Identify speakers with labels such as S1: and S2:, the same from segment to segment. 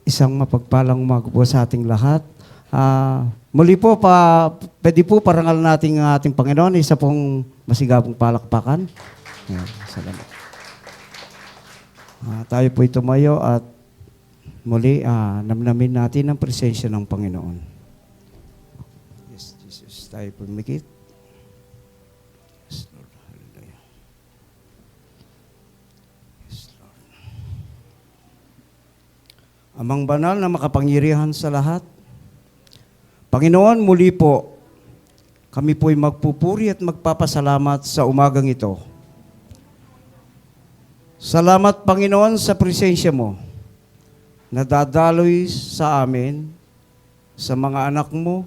S1: Isang mapagpalang umaga po sa ating lahat. Muli po, pwede po parangal natin ang ating Panginoon. Isa pong masigabong palakpakan. Ayan, salamat. Tayo po'y tumayo at muli namnamin natin ang presensya ng Panginoon. Yes, Jesus. Tayo po'y mikit. Yes, Lord. Hallelujah. Yes, Lord. Amang banal na makapangyarihan sa lahat, Panginoon, muli po, kami po'y magpupuri at magpapasalamat sa umagang ito. Salamat, Panginoon, sa presensya mo na dadaloy sa amin, sa mga anak mo,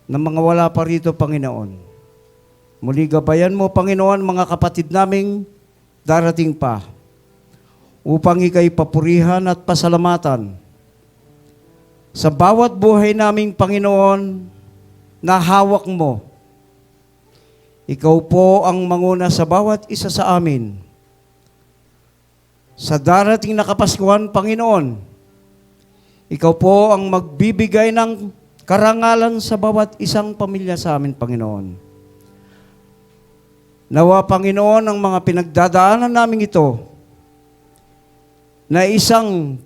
S1: na mga wala pa rito, Panginoon. Muli gabayan mo, Panginoon, mga kapatid naming darating pa, upang ika'y papurihan at pasalamatan sa bawat buhay naming Panginoon na hawak mo. Ikaw po ang manguna sa bawat isa sa amin. Sa darating na Kapaskuhan, Panginoon, ikaw po ang magbibigay ng karangalan sa bawat isang pamilya sa amin, Panginoon. Nawa, Panginoon, ang mga pinagdadaanan namin ito na isang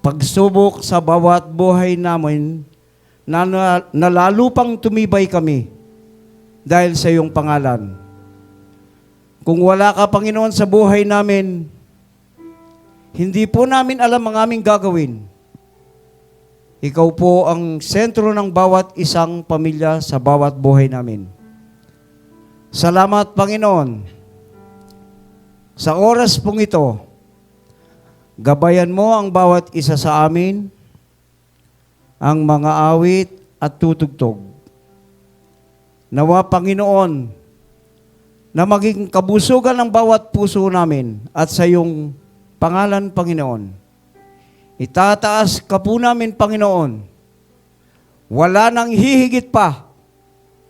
S1: pagsubok sa bawat buhay namin na lalo pang tumibay kami dahil sa iyong pangalan. Kung wala ka, Panginoon, sa buhay namin, hindi po namin alam ang aming gagawin. Ikaw po ang sentro ng bawat isang pamilya sa bawat buhay namin. Salamat, Panginoon, sa oras pong ito. Gabayan mo ang bawat isa sa amin, ang mga awit at tutugtog. Nawa, Panginoon, na maging kabusugan ng bawat puso namin at sa iyong pangalan, Panginoon. Itataas ka po namin, Panginoon. Wala nang hihigit pa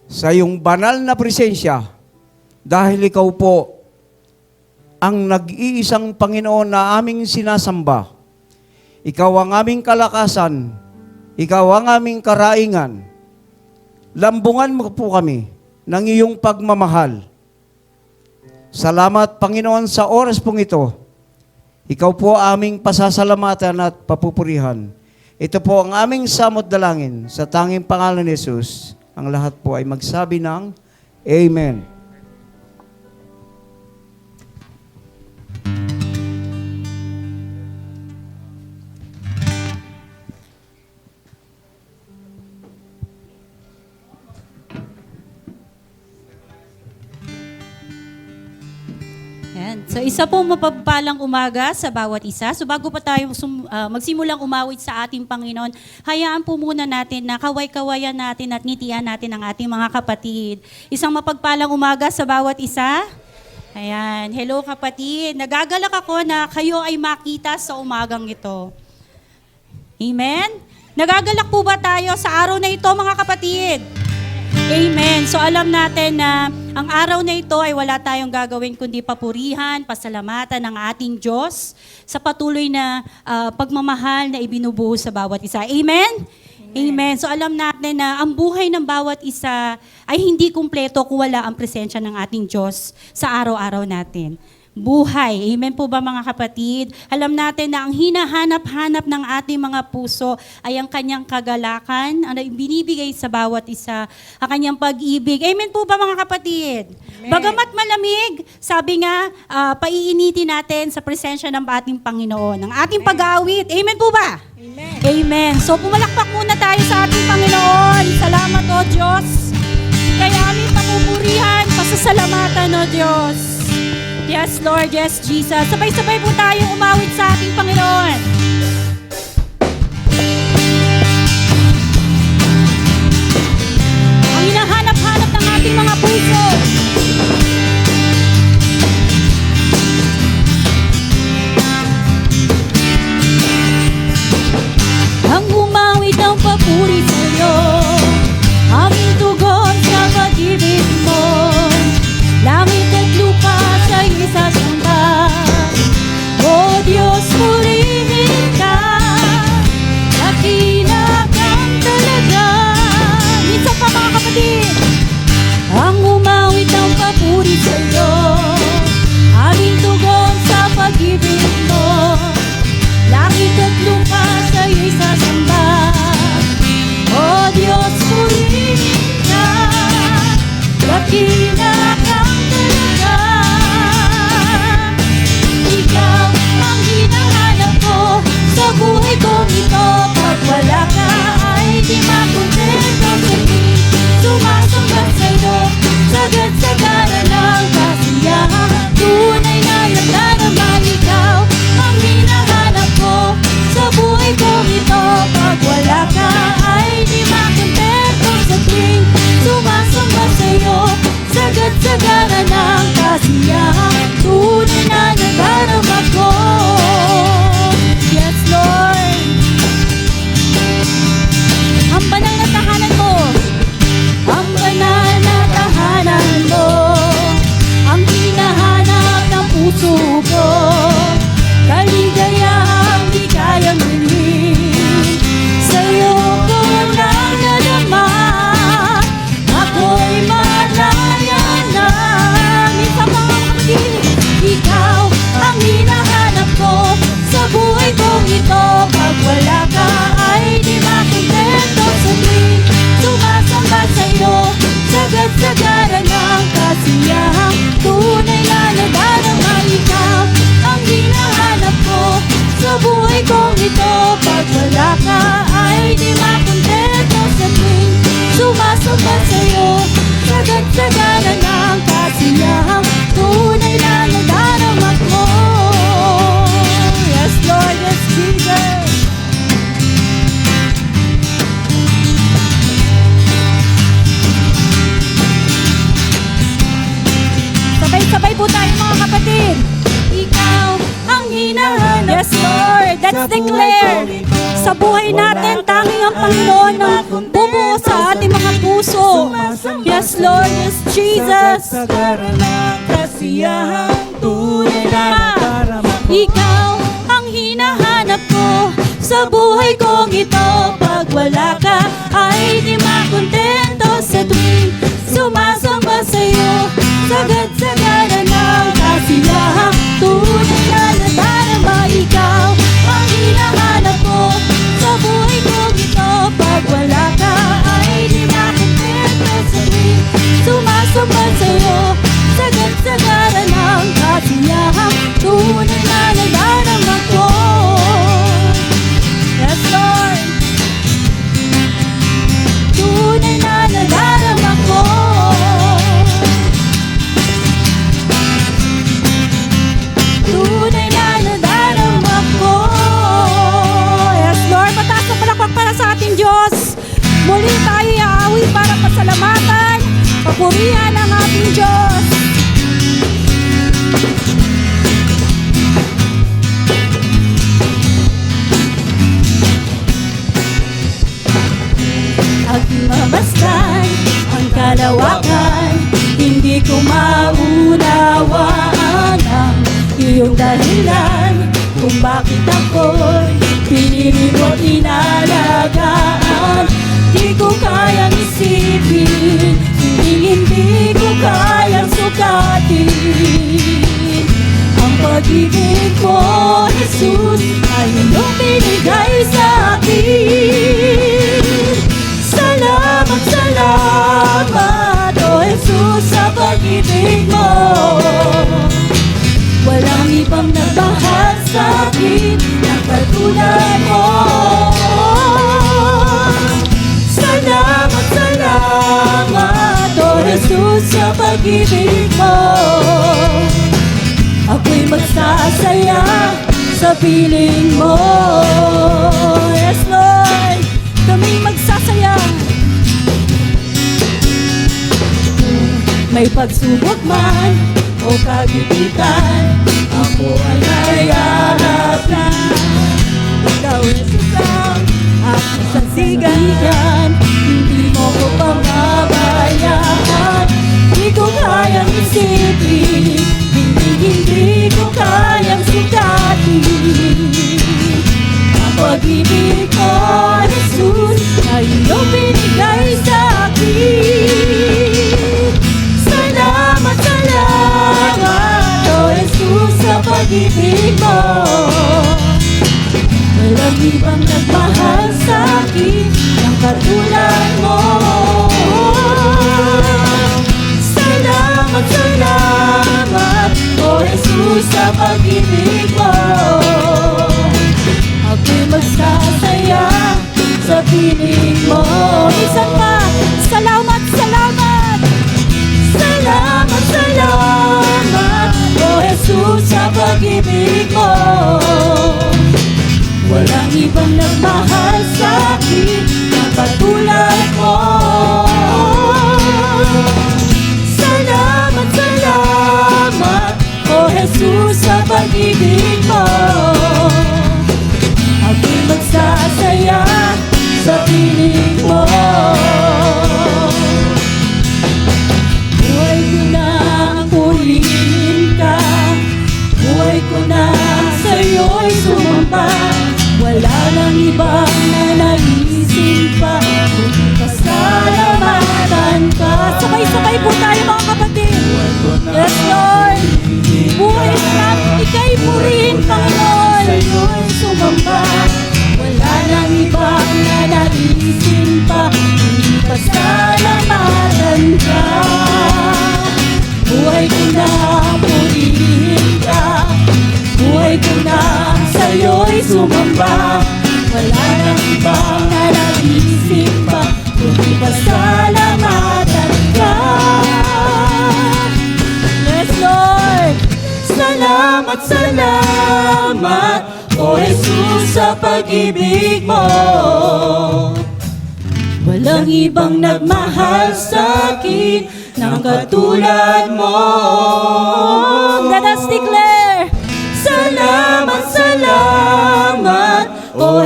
S1: sa iyong banal na presensya dahil ikaw po ang nag-iisang Panginoon na aming sinasamba. Ikaw ang aming kalakasan. Ikaw ang aming karaingan. Lambungan mo po kami ng iyong pagmamahal. Salamat, Panginoon, sa oras pong ito. Ikaw po aming pasasalamatan at papupurihan. Ito po ang aming samot dalangin sa tanging pangalan ni Jesus. Ang lahat po ay magsabi ng Amen.
S2: So isa pong mapagpalang umaga sa bawat isa. So bago pa tayo magsimulang umawit sa ating Panginoon, hayaan po muna natin na kaway-kawayan natin at ngitian natin ang ating mga kapatid. Isang mapagpalang umaga sa bawat isa. Ayan. Hello kapatid. Nagagalak ako na kayo ay makita sa umagang ito. Amen? Nagagalak po ba tayo sa araw na ito, mga kapatid? Amen. So alam natin na ang araw na ito ay wala tayong gagawin kundi papurihan, pasalamatan ng ating Diyos sa patuloy na pagmamahal na ibinubuhos sa bawat isa. Amen? Amen. So alam natin na ang buhay ng bawat isa ay hindi kumpleto kung wala ang presensya ng ating Diyos sa araw-araw natin. Buhay. Amen po ba, mga kapatid? Alam natin na ang hinahanap-hanap ng ating mga puso ay ang kanyang kagalakan, ang binibigay sa bawat isa, ang kanyang pag-ibig. Amen po ba, mga kapatid? Amen. Bagamat malamig, sabi nga, paiinitin natin sa presensya ng ating Panginoon, ang ating pag-aawit. Amen po ba?
S3: Amen.
S2: Amen. So pumalakpak muna tayo sa ating Panginoon. Salamat, O Diyos. Kaya aming papupurihan, pasasalamatan, O Diyos. Yes, Lord. Yes, Jesus. Sabay-sabay po tayong umawit sa ating Panginoon. Ang hinahanap-hanap ng ating mga puso. Ang umawit ng papuri sa'yo, aming tugon sa pag-ibig mo. Langit at lupa sa'yo'y sasamba. O Diyos, purihin hinahanap. Yes, Lord. Let's declare. Sa buhay natin, tanging ang Panginoon ang bubuo sa ating mga puso. Yes, Lord. Yes, Jesus.
S3: Kasiyahang tunay na nadarama ko.
S2: Ikaw ang hinahanap ko sa buhay kong ito. Pag wala ka, ay di makontento sa tuwing sumasamba sa'yo. Sagad-sagada ng kasiyahang tunay na nadarama. Ikaw ang hinahanap ko sa buhay kong ito. Pag wala ka, ay di makontento sa tuwing sumasamba sa'yo. Sagad-sagada ng kasiyahang tunay na nadarama ko. Yes, Lord. Tunay na nadarama ko. Tunay na nadarama ko. Yes, Lord. Mataas na palakpak para sa ating Diyos. Muli tayo iaawit para pasalamatan, papurihan ang ating Diyos. Aking mamasdan ang kalawakan, hindi ko maunawaan ang iyong dahilan kung bakit ako'y pinili mo inalagaan. Di ko kayang isipin, hindi ko kayang sukatin ang pag-ibig mo, Jesus, ay iyong binigay sa akin. Salamat, salamat, O Jesus, sa pag-ibig mo. Walang ibang nagmahal sa akin na katulad mo. Salamat, salamat, O Jesus, sa pag-ibig mo. Ako'y magsasaya sa piling mo. Yes, Lord, kami magsasaya. May pagsubok man o kagipitan, ako ay naiharap na. Ikaw, Jesus, ang aking sansigan. Hindi mo ko pamabayaan. Di ko kayang isipin, hindi ko kayang sukatin ang pag-ibig ko, Jesus, ay iyong binigay sa akin. Salamat, salamat, O Jesus, sa pag-ibig mo. Walang ibang nagmahal sa akin ng katulad mo. Salamat, salamat, O Jesus, sa pag-ibig mo. Ako'y magsasaya sa piling mo. Isa pa, salamat, salamat. Salamat, salamat, O Jesus, sa pag-ibig mo. Walang ibang nagmahal sa akin na katulad mo. Salamat, salamat, O Jesus, sa pag-ibig mo. Ako'y magsasaya sa piling mo. Buhay ko na purihin ka, buhay ko na sa'yo'y sumamba. Wala nang ibang nanaisin pa, kundi pasalamatan ka. Sabay-sabay po tayo mga kapatid. Yes, Lord. Buhay na ika'y purihin, Panginoon. Sa'yo'y sumamba. Wala nang ibang nanaisin pa, kundi pasalamatan ka. Buhay ko na purihin ka, buhay ko na sa'yo'y sumamba. Wala nang ibang nanaisin pa, kundi pasalamatan ka. Yes, Lord. Salamat, salamat, O Jesus, sa pag-ibig mo. Walang ibang nagmahal sa akin ng katulad mo. Let us declare, salamat,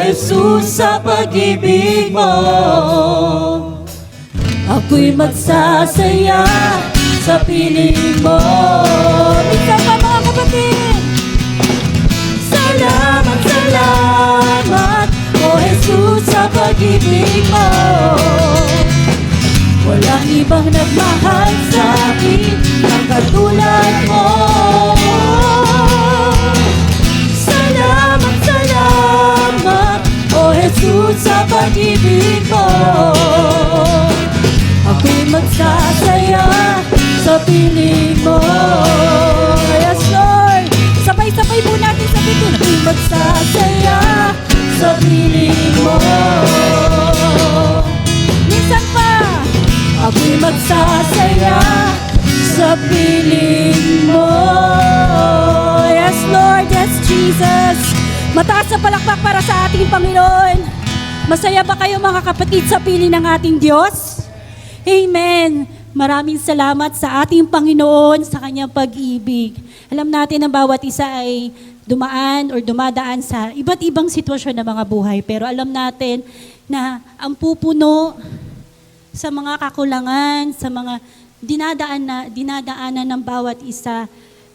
S3: Jesus, sa pag-ibig mo.
S4: Ako'y magsasaya sa piling mo. Minsan pa mga kapatid. Salamat, salamat, O Jesus, sa pag-ibig mo. Walang ibang nagmahal sa akin ang katulad mo. Salamat, salamat, O Jesus, sa pag-ibig mo. Ako'y magsasaya sa piling mo. Yes, Lord. Sabay-sabay po natin sabihin. Ako'y magsasaya sa piling mo. Minsan pa. Ako'y magsasaya sa piling mo. Yes, Lord. Yes, Jesus. Mataas na palakpak para sa ating Panginoon. Masaya ba kayo mga kapatid sa piling ng ating Diyos? Amen. Maraming salamat sa ating Panginoon sa kanyang pag-ibig. Alam natin ang bawat isa ay dumaan or dumadaan sa iba't ibang sitwasyon ng mga buhay. Pero alam natin na ang pupuno sa mga kakulangan, sa mga dinadaanan ng bawat isa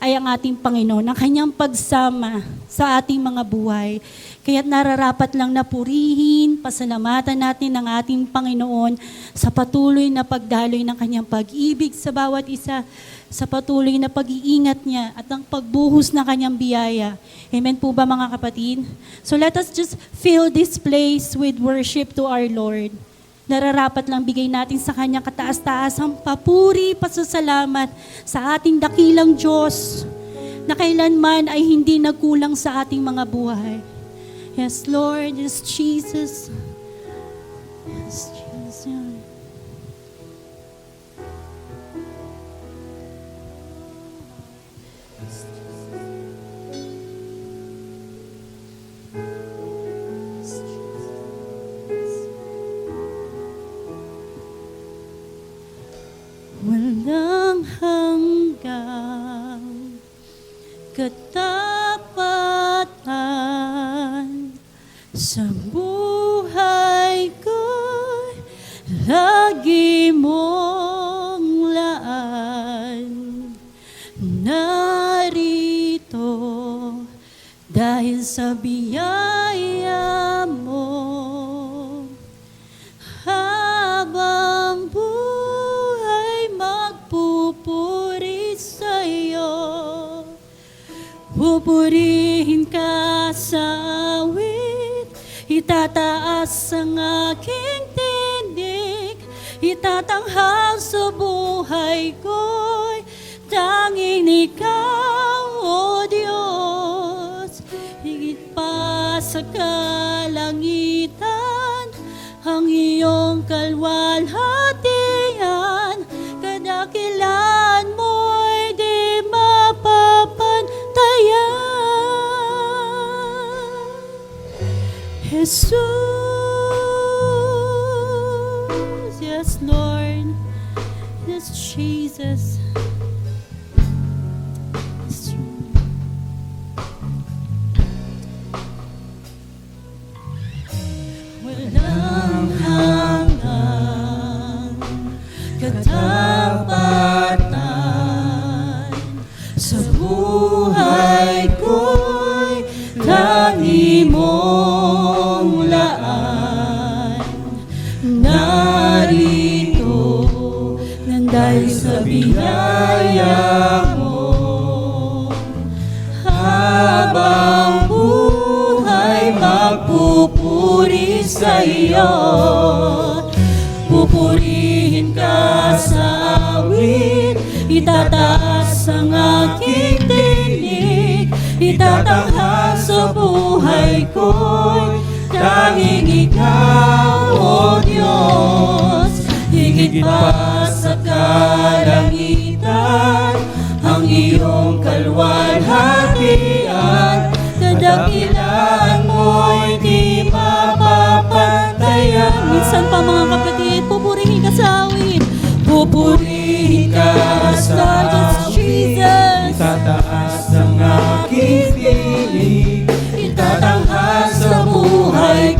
S4: ay ang ating Panginoon, ang kanyang pagsama sa ating mga buhay. Kaya't nararapat lang na purihin, pasalamatan natin ang ating Panginoon sa patuloy na pagdaloy ng kanyang pag-ibig sa bawat isa, sa patuloy na pag-iingat niya at ang pagbuhos ng kanyang biyaya. Amen po ba mga kapatid? So let us just fill this place with worship to our Lord. Nararapat lang bigay natin sa kanyang kataas-taasang papuri, pasasalamat sa ating dakilang Diyos na kailanman ay hindi nagkulang sa ating mga buhay. Yes, Lord. Yes, Jesus. Yes, Jesus. Walang hanggang katapatan sa buhay ko, lagi mong laan. Narito dahil sa biyaya mo, habang buhay magpupuri sa'yo. Pupurihin ka sa awit, itataas ang aking tinig, itatanghal sa buhay ko'y tanging ikaw, O Diyos. Higit pa sa kalangitan, ang iyong kalwalhatian, kadakilan mo'y di mapapantayan. Jesus, yes Lord, yes Jesus. Yes, walang hanggang katapatan sa buhay ko'y tangi mong laan. Narito nang dahil sa biyaya mo, habang buhay magpupuri sa iyo. Pupurihin ka sa awit, itataas ang aking tinig, itatanghal sa buhay ko'y tanging ikaw, O Diyos. Higit pa sa kalangitan, ang iyong kalwalhatian, kadakilan mo'y di mapapantayan. Minsan pa mga kapatid, pupurihin ka sa awit, pupurihin ka sa Jesus.
S3: Itataas ang aking piling,
S4: Itatanghal sa buhay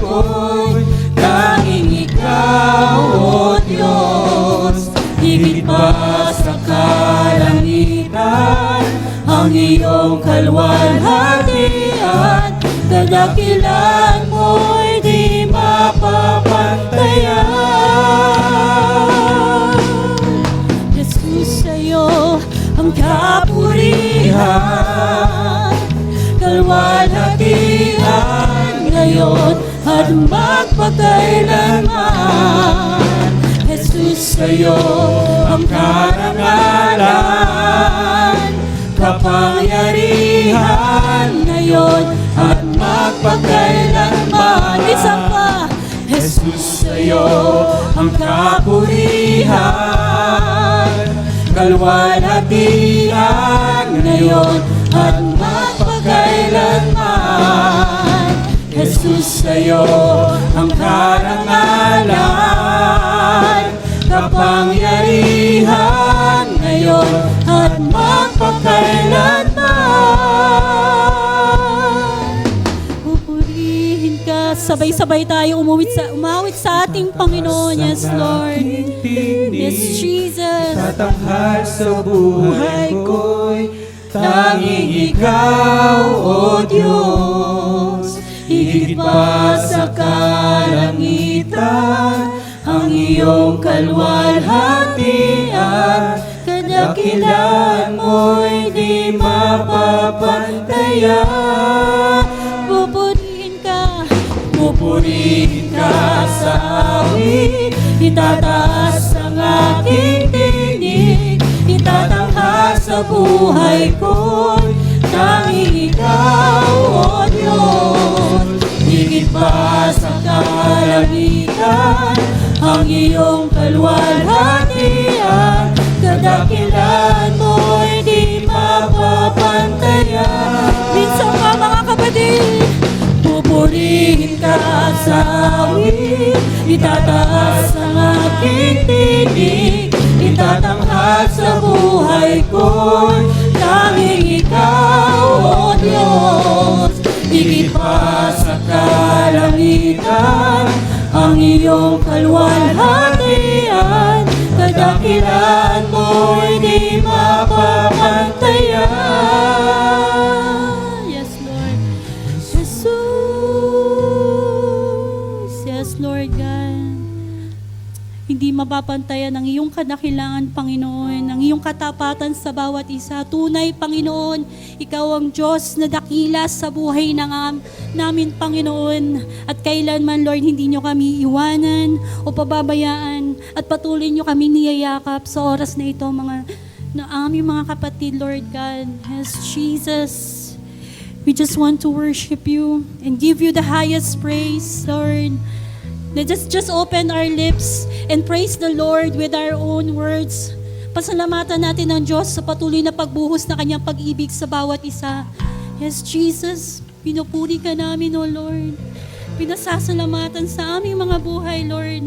S3: kadakilan mo'y di mapapantayan.
S4: Jesus, sa'yo ang kapurihan,
S3: Kalwalhatian ngayon at magpakailanman. Jesus, sa'yo ang karangalan, kapangyarihan ngayon at magpakailanman.
S4: isa pa,
S3: Jesus, sa'yo ang kapurihan, kalwalhatian ngayon at magpakailanman. Jesus, sa'yo ang karangalan, kapangyarihan ngayon at magpakailanman.
S4: pupurihin ka. Sabay-sabay tayo umawit sa ating Panginoon. Yes, Lord. Yes, Jesus.
S3: Tatanghal sa buhay ko'y tanging ikaw, O Diyos. Higit pa sa kalangitan, ang iyong kalwalhatian, kadakilan mo'y di mapapantayan.
S4: Pupurihin ka.
S3: Pupurihin ka sa awit, itataas ang aking tinig, itatanghal sa buhay ko'y tanging ikaw, O Diyos. Higit pa sa kalangitan, ang iyong kalwalhatian, kadakilan mo'y di mapapantayan.
S4: Minsan pa, mga kapatid.
S3: Pupurihin ka sa awit, itataas ang aking tinig, itatanghal sa buhay ko'y tanging ikaw, O Diyos. Higit pa sa kalangitan, ang iyong kalwalhatian, kadakilan mo'y di mapapantayan.
S4: Yes, Lord. Jesus. Yes, Lord God. Hindi mapapantayan ang iyong kadakilangan, Panginoon, ang iyong katapatan sa bawat isa. Tunay, Panginoon, ikaw ang Diyos na dakila sa buhay namin, Panginoon. At kailanman, Lord, hindi nyo kami iwanan o pababayaan at patuloy nyo kami niyayakap sa oras na ito, na aming mga kapatid, Lord God. Yes, Jesus. We just want to worship you and give you the highest praise, Lord. Let us just open our lips and praise the Lord with our own words. Pasalamatan natin ang Diyos sa patuloy na pagbuhos na kanyang pag-ibig sa bawat isa. Yes, Jesus, pinupuri ka namin, O Lord. Pinasasalamatan sa aming mga buhay, Lord.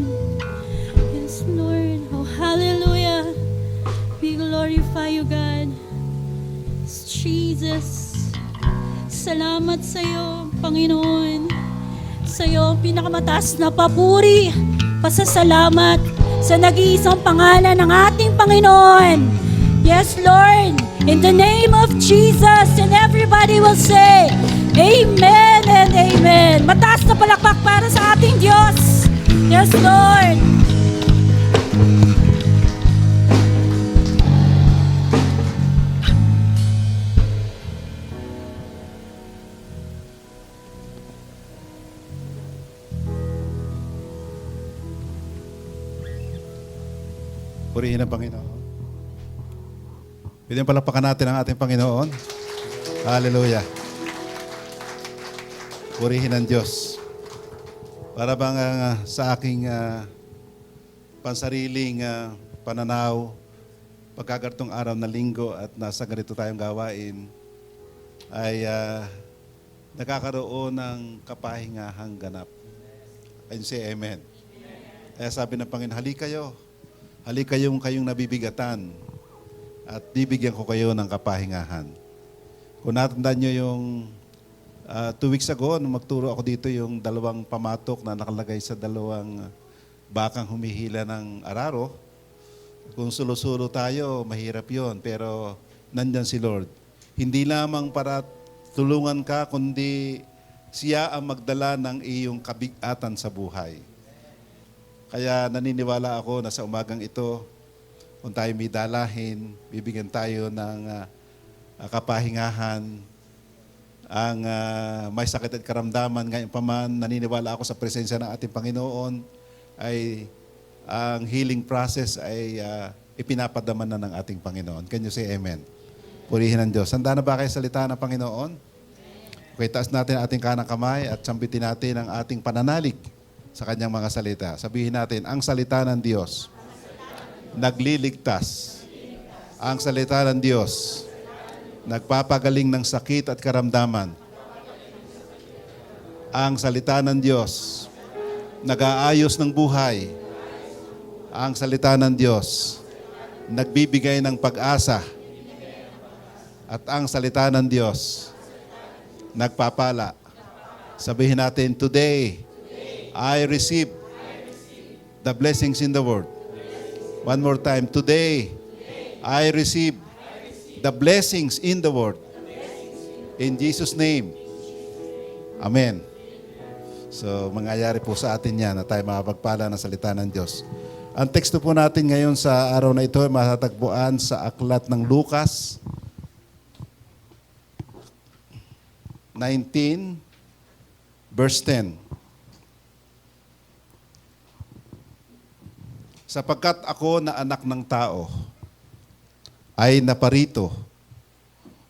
S4: Yes, Lord. Oh, hallelujah. We glorify you, God. Yes, Jesus. Salamat sa iyo, Panginoon. Sa iyo, pinakamataas na papuri, pasasalamat sa nag-iisang pangalan ng ating Panginoon. Yes, Lord, in the name of Jesus, and everybody will say, Amen and Amen. Mataas na palakpak para sa ating Diyos. Yes, Lord.
S5: Purihin ang Panginoon. Pwede palakpakan natin ang ating Panginoon. Hallelujah. Purihin ang Diyos. Para bang sa aking pansariling pananaw, pagkagartong araw na linggo at nasa ganito tayong gawain, ay nakakaroon ng kapahingahang ganap. Ayun say amen. Kaya sabi ng Panginoon, halika kayong nabibigatan at bibigyan ko kayo ng kapahingahan. Kung natandaan nyo yung 2 weeks ago, nung magturo ako dito, yung 2 pamatok na nakalagay sa 2 bakang humihila ng araro. Kung sulo-sulo tayo, mahirap yon, pero nandyan si Lord. Hindi lamang para tulungan ka, kundi siya ang magdala ng iyong kabigatan sa buhay. Kaya naniniwala ako na sa umagang ito, kung tayo may dalahin, bibigyan tayo ng kapahingahan, ang may sakit at karamdaman, ngayon pa man, naniniwala ako sa presensya ng ating Panginoon, ay ang healing process ay ipinapadama na ng ating Panginoon. Can you say amen? Purihin ang Diyos. Handa na ba kayo salita ng Panginoon? Okay, taas natin ang ating kanang kamay at sambitin natin ang ating pananalig sa kanyang mga salita. Sabihin natin, ang salita ng Diyos nagliligtas. Ang salita ng Diyos nagpapagaling ng sakit at karamdaman. Ang salita ng Diyos nag-aayos ng buhay. Ang salita ng Diyos nagbibigay ng pag-asa. At ang salita ng Diyos nagpapala. Sabihin natin, today, I receive the blessings in the Word. One more time. Today, I receive the blessings in the Word. In Jesus' name. Amen. So, mangyayari po sa atin yan na tayo makapagpala ng salita ng Diyos. Ang teksto po natin ngayon sa araw na ito ay matatagpuan sa aklat ng Lucas 19, verse 10. Sapagkat ako na anak ng tao ay naparito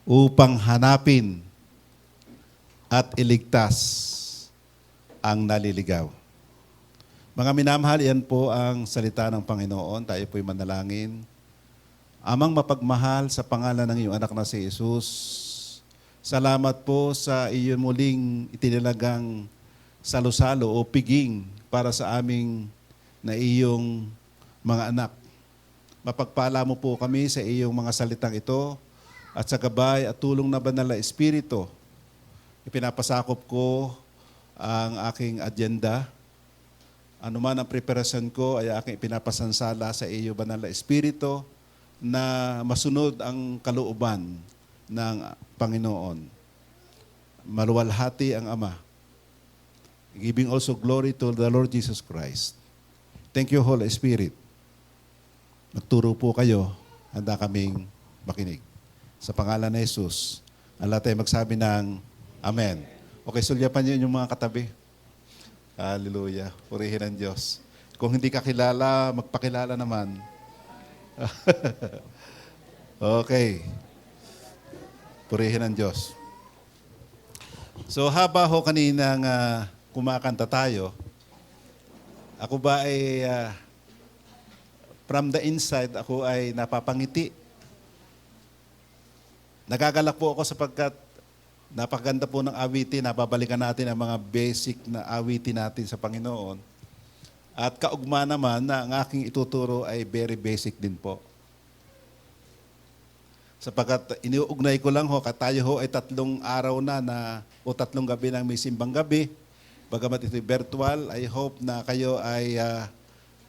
S5: upang hanapin at iligtas ang naliligaw. Mga minamahal, yan po ang salita ng Panginoon. Tayo po'y manalangin. Amang mapagmahal, sa pangalan ng iyong anak na si Jesus, salamat po sa iyon muling itinilagang salo-salo o piging para sa aming na iyong mga anak. Mapagpala mo po kami sa iyong mga salitang ito at sa gabay at tulong na banal na Espiritu. Ipinapasakop ko ang aking agenda. Ano man ang preparasyon ko ay aking ipinapasansala sa iyo banal na Espiritu na masunod ang kalooban ng Panginoon. Maluwalhati ang Ama. Giving also glory to the Lord Jesus Christ. Thank you, Holy Spirit. Magturo po kayo, handa kaming makinig. Sa pangalan ni Jesus, ang lahat ay magsabi ng Amen. Okay, sulyapan niyo yung mga katabi. Hallelujah. Purihin ang Diyos. Kung hindi ka kilala, magpakilala naman. Okay. Purihin ang Diyos. So, haba ho kaninang kumakanta tayo, ako ba ay, from the inside, ako ay napapangiti. Nagagalak po ako sapagkat napakaganda po ng awitin, napabalikan natin ang mga basic na awitin natin sa Panginoon. At kaugma naman na ang aking ituturo ay very basic din po. Sapagkat iniuugnay ko lang ho, tayo ho ay 3 araw o 3 gabi ng may simbang gabi. Bagamat ito'y virtual, I hope na kayo ay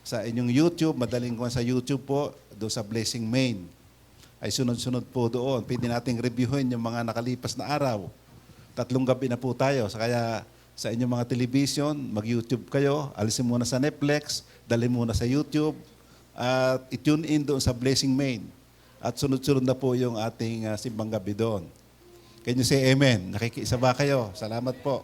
S5: sa inyong YouTube, madaling kuha sa YouTube po, doon sa Blessing Main. Ay sunod-sunod po doon. Pwede nating reviewin yung mga nakalipas na araw. 3 gabi na po tayo. Kaya sa inyong mga television, mag-YouTube kayo, alisin muna sa Netflix, dalhin muna sa YouTube, at i-tune in doon sa Blessing Main. At sunod-sunod na po yung ating simbang gabi doon. Can you say amen? Nakikiisa ba kayo? Salamat po.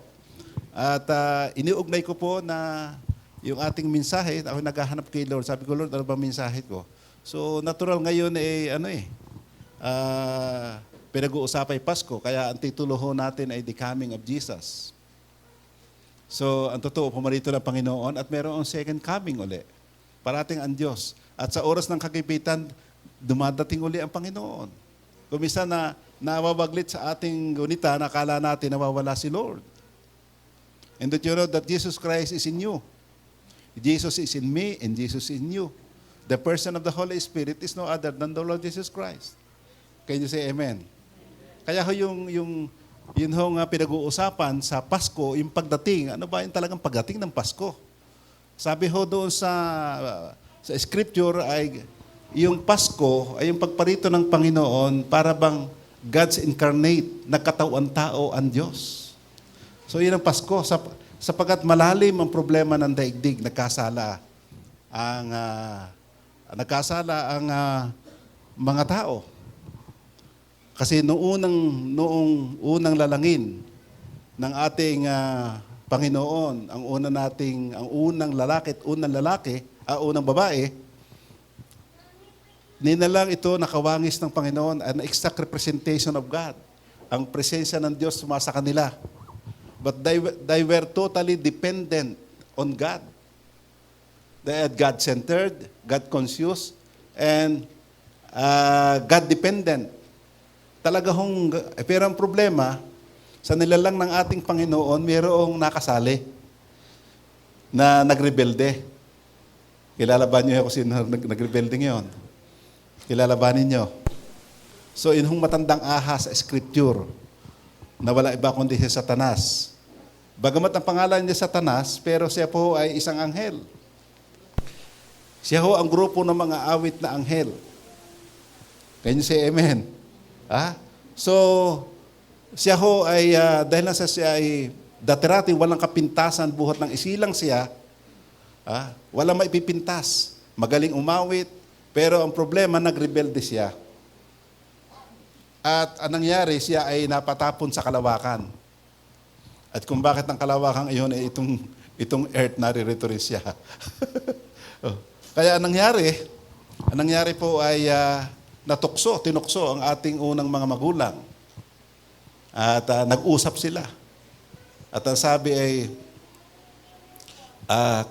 S5: At iniugnay ko po na yung ating mensahe, ako naghahanap kay Lord. Sabi ko, Lord, ano ba mensahe ko? So, natural ngayon pinag-uusapay Pasko. Kaya ang titulo ho natin ay The Coming of Jesus. So, ang totoo, pumarito ng Panginoon at mayroong second coming uli. Parating ang Diyos. At sa oras ng kagipitan, dumadating uli ang Panginoon. Kumisa na nawawaglit sa ating gunita, nakala natin nawawala si Lord. And that you know that Jesus Christ is in you. Jesus is in me and Jesus is in you. The person of the Holy Spirit is no other than the Lord Jesus Christ. Can you say amen? Kaya ho yun ho nga pinag-uusapan sa Pasko, yung pagdating. Ano ba yung talagang pagdating ng Pasko? Sabi ho doon sa Scripture ay yung Pasko ay yung pagparito ng Panginoon para bang God's incarnate, nagkatawan tao ang Diyos. So yun ang Pasko. Sapagat malalim ang problema ng daigdig, nagkasala ang mga tao. Kasi noong unang lalangin ng ating Panginoon, ang unang babae, ninalang ito nakawangis ng Panginoon, an exact representation of God. Ang presensya ng Diyos sumasa kanila. But they were totally dependent on God. They had God-centered, God-conscious, and God-dependent. Pero ang problema, sa nilalang ng ating Panginoon, mayroong nakasali na nagrebelde. Kilala ba niyo kung sino nagrebelde ngayon? Kilala ba ninyo? So, inhong matandang ahas sa Scripture, na wala iba kundi si Satanas. Bagamat ang pangalan niya Satanas, pero siya po ay isang anghel. Siya ho ang grupo ng mga awit na anghel. Can you say amen? So, siya ho ay, dahil na siya ay datirati, walang kapintasan, buhat ng isilang siya, walang maipipintas. Magaling umawit, pero ang problema, nagrebelde siya. At anong nangyari, siya ay napatapon sa kalawakan. At kung bakit ang kalawakan iyon ay itong earth, naririto rin siya. Kaya anong nangyari po ay tinukso ang ating unang mga magulang. At nag-usap sila. At ang sabi ay,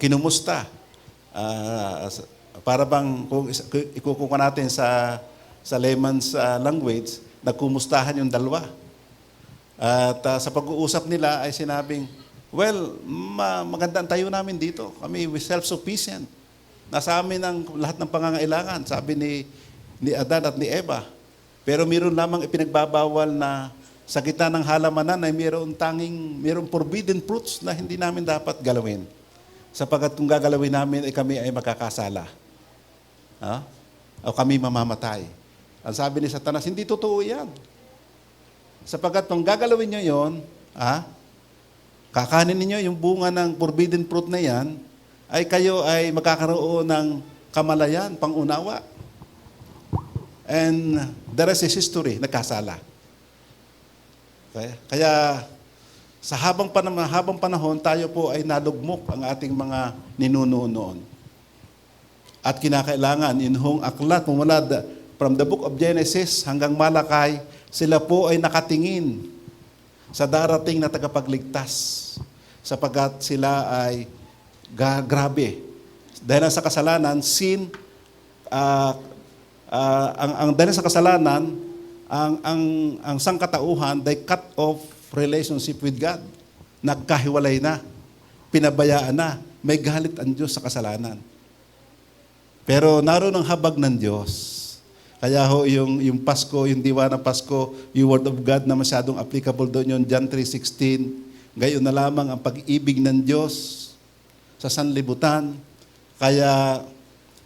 S5: kinumusta. Para bang, kung ikukuha natin sa layman's language, nagkumustahan yung dalawa. At sa pag-uusap nila ay sinabing, well, magandang tayo namin dito. Kami self-sufficient. Nasa amin ang lahat ng pangangailangan, sabi ni Adan at ni Eva. Pero mayroon lamang ipinagbabawal na sa gitna ng halamanan ay mayroong forbidden fruits na hindi namin dapat galawin. Sapagat kung gagalawin namin ay kami ay magkakasala. O kami mamamatay. Ang sabi ni Satanas, hindi totoo yan. Sapagat kung gagalawin nyo yun, kakanin ninyo yung bunga ng forbidden fruit na yan, ay kayo ay magkakaroon ng kamalayan, pangunawa. And the rest is history, nagkasala. Kaya sa habang panahon, tayo po ay nalugmok ang ating mga ninuno noon. At kinakailangan, inhong aklat, from the book of Genesis hanggang Malakay, sila po ay nakatingin sa darating na tagapagligtas sapagkat sila ay grabe. Dahil sa kasalanan, dahil sa kasalanan, ang sangkatauhan, they cut off relationship with God. Nagkahiwalay na, pinabayaan na, may galit ang Diyos sa kasalanan. Pero naroon ang habag ng Diyos. Kaya ho, yung Pasko, yung diwa ng Pasko, yung Word of God na masyadong applicable doon yung John 3:16. Gayon na lamang ang pag-ibig ng Diyos sa sanlibutan. Kaya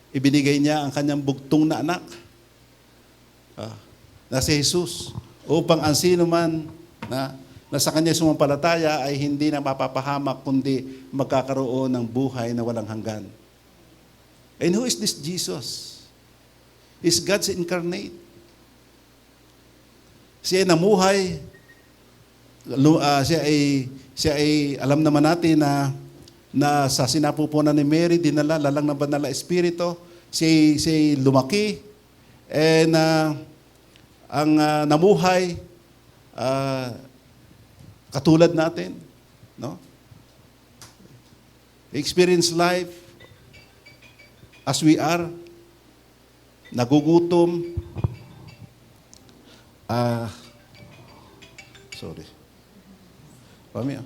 S5: ibinigay niya ang kanyang bugtong na anak na si Jesus upang ang sino man na sa kanya sumampalataya ay hindi na mapapahamak kundi magkakaroon ng buhay na walang hanggan. And who is this Jesus? Is God's incarnate. Siya ay namuhay. Siya ay alam naman natin na sa sinapupunan ni Mary, dinala, lalang ng banal na Espiritu. Siya ay lumaki. And ang namuhay, katulad natin. No? Experience life as we are. Nagugutom. Sorry. Pami.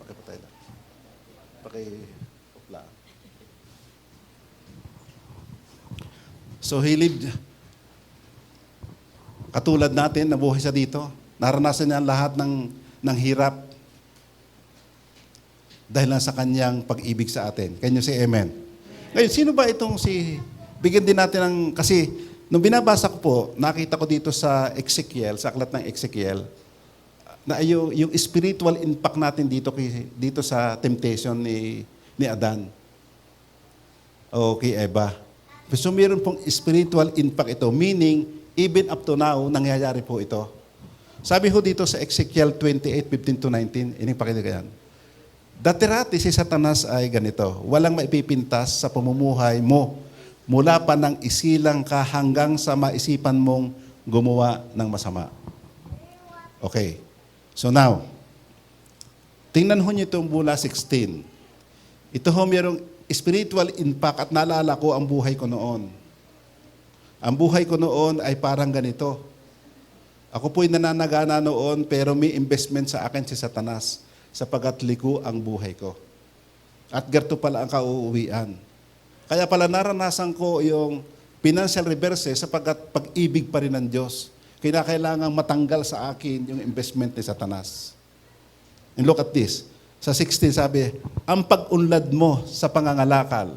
S5: Pakipatay lang. Pakipla. So he lived katulad natin, nabuhay sa dito. Naranasan niya lahat ng hirap dahil lang sa kanyang pag-ibig sa atin. Can you say amen? Ngayon, sino ba itong bigyan din natin ng, kasi nung binabasa ko po, nakita ko dito sa Ezekiel, sa aklat ng Ezekiel, na yung spiritual impact natin dito sa temptation ni Adan o kay Eva. So meron pong spiritual impact ito, meaning even up to now, nangyayari po ito. Sabi ho dito sa Ezekiel 28:15-19, pakinggan yan. Dati-rati si Satanas ay ganito, walang maipipintas sa pamumuhay mo mula pa ng isilang ka hanggang sa maisipan mong gumawa ng masama. Okay. So now, tingnan ho niyo itong mula 16. Ito ho mayroong spiritual impact at naalala ko ang buhay ko noon. Ang buhay ko noon ay parang ganito. Ako po'y nananagana noon pero may investment sa akin si Satanas sapagkat liko ang buhay ko. At ganito pala ang kauuwian. Kaya pala naranasan ko yung financial reverse sapagkat pag-ibig pa rin ng Diyos. Kailangang matanggal sa akin yung investment ni Satanas. And look at this. Sa 16 sabi, ang pag-unlad mo sa pangangalakal.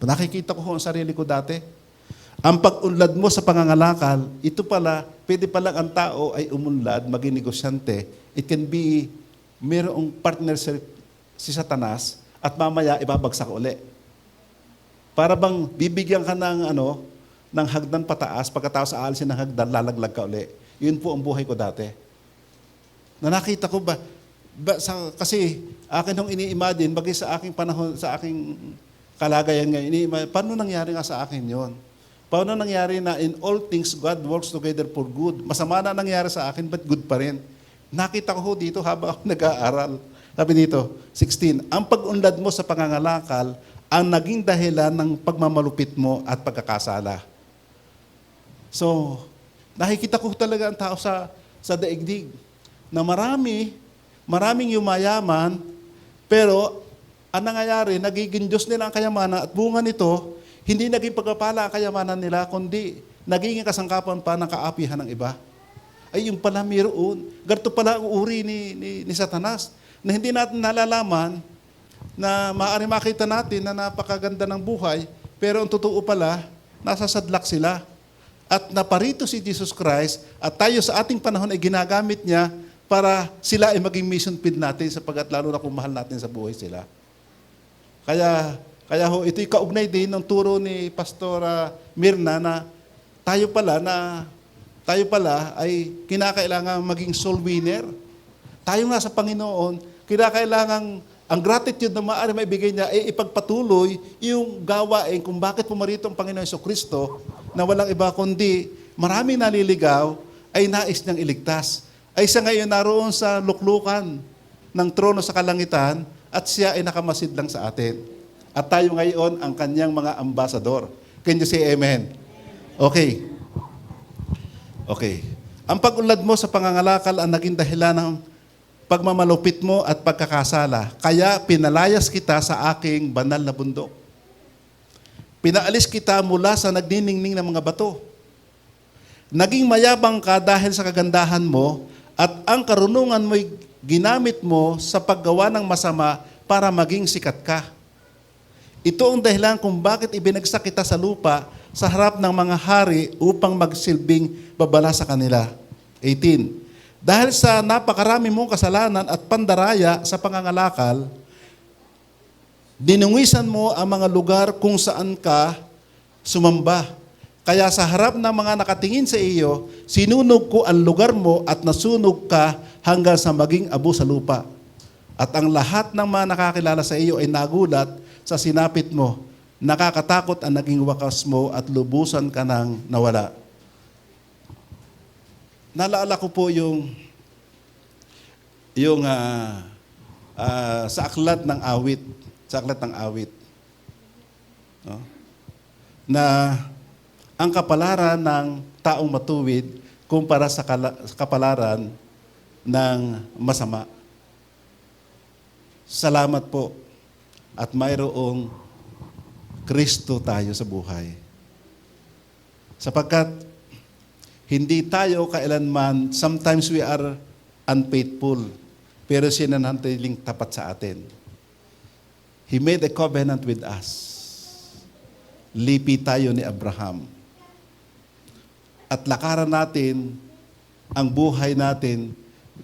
S5: Nakikita ko ang sarili ko dati. Ang pag-unlad mo sa pangangalakal, ito pala, pwede palang ang tao ay umunlad, maging negosyante. It can be, mayroong partner si Satanas at mamaya ibabagsak uli. Para bang bibigyan ka ng hagdan pataas, pagkatapos aalisin ng hagdan, lalaglag ka uli. Yun po ang buhay ko dati. Na nakita ko kasi akin nung ini-imagine, bagay sa aking panahon, sa aking kalagayan ngayon, paano nangyari nga sa akin yon? Paano nangyari na in all things, God works together for good? Masama na nangyari sa akin, but good pa rin. Nakita ko dito habang ako nag-aaral. Sabi dito, 16, ang pag-unlad mo sa pangangalakal, ang naging dahilan ng pagmamalupit mo at pagkakasala. So, nakikita ko talaga ang tao sa daigdig na maraming yumayaman, pero ang nangyayari, nagiging Diyos nila ang kayamanan at bunga nito, hindi naging pagpapala ang kayamanan nila, kundi naging kasangkapan pa ng kaapihan ng iba. Ay, yung pala mayroon. Ganito pala ang uri ni Satanas na hindi natin nalalaman na maaari makita natin na napakaganda ng buhay, pero ang totoo pala, nasa sadlak sila. At naparito si Jesus Christ at tayo sa ating panahon ay ginagamit niya para sila ay maging mission field natin sapagkat lalo na kung mahal natin sa buhay sila. Kaya ho, ito'y kaugnay din ng turo ni Pastora Mirna na tayo pala ay kinakailangan maging soul winner. Tayo nga sa Panginoon, kinakailangan ang gratitude na maaari maibigay niya ay ipagpatuloy yung gawain kung bakit pumarito ang Panginoon Jesucristo na walang iba kundi maraming naliligaw ay nais niyang iligtas. Ay siya ngayon naroon sa luklukan ng trono sa kalangitan at siya ay nakamasid lang sa atin. At tayo ngayon ang kanyang mga ambasador. Can you say amen? Okay. Ang pag-unlad mo sa pangangalakal ang naging dahilan ng pagmamalupit mo at pagkakasala. Kaya pinalayas kita sa aking banal na bundok. Pinaalis kita mula sa nagniningning ng mga bato. Naging mayabang ka dahil sa kagandahan mo at ang karunungan mo'y ginamit mo sa paggawa ng masama para maging sikat ka. Ito ang dahilan kung bakit ibinagsak kita sa lupa sa harap ng mga hari upang magsilbing babala sa kanila. 18. Dahil sa napakarami mong kasalanan at pandaraya sa pangangalakal, dinungisan mo ang mga lugar kung saan ka sumamba. Kaya sa harap ng mga nakatingin sa iyo, sinunog ko ang lugar mo at nasunog ka hanggang sa maging abo sa lupa. At ang lahat ng mga nakakilala sa iyo ay nagulat sa sinapit mo. Nakakatakot ang naging wakas mo at lubusan ka nang nawala. Naalala ko po yung sa aklat ng awit. Sa aklat ng awit. No? Na ang kapalaran ng taong matuwid kumpara sa kapalaran ng masama. Salamat po at mayroong Kristo tayo sa buhay. Sapagkat hindi tayo kailanman, sometimes we are unfaithful, pero siya nananatiling tapat sa atin. He made a covenant with us. Lipi tayo ni Abraham. At lakaran natin ang buhay natin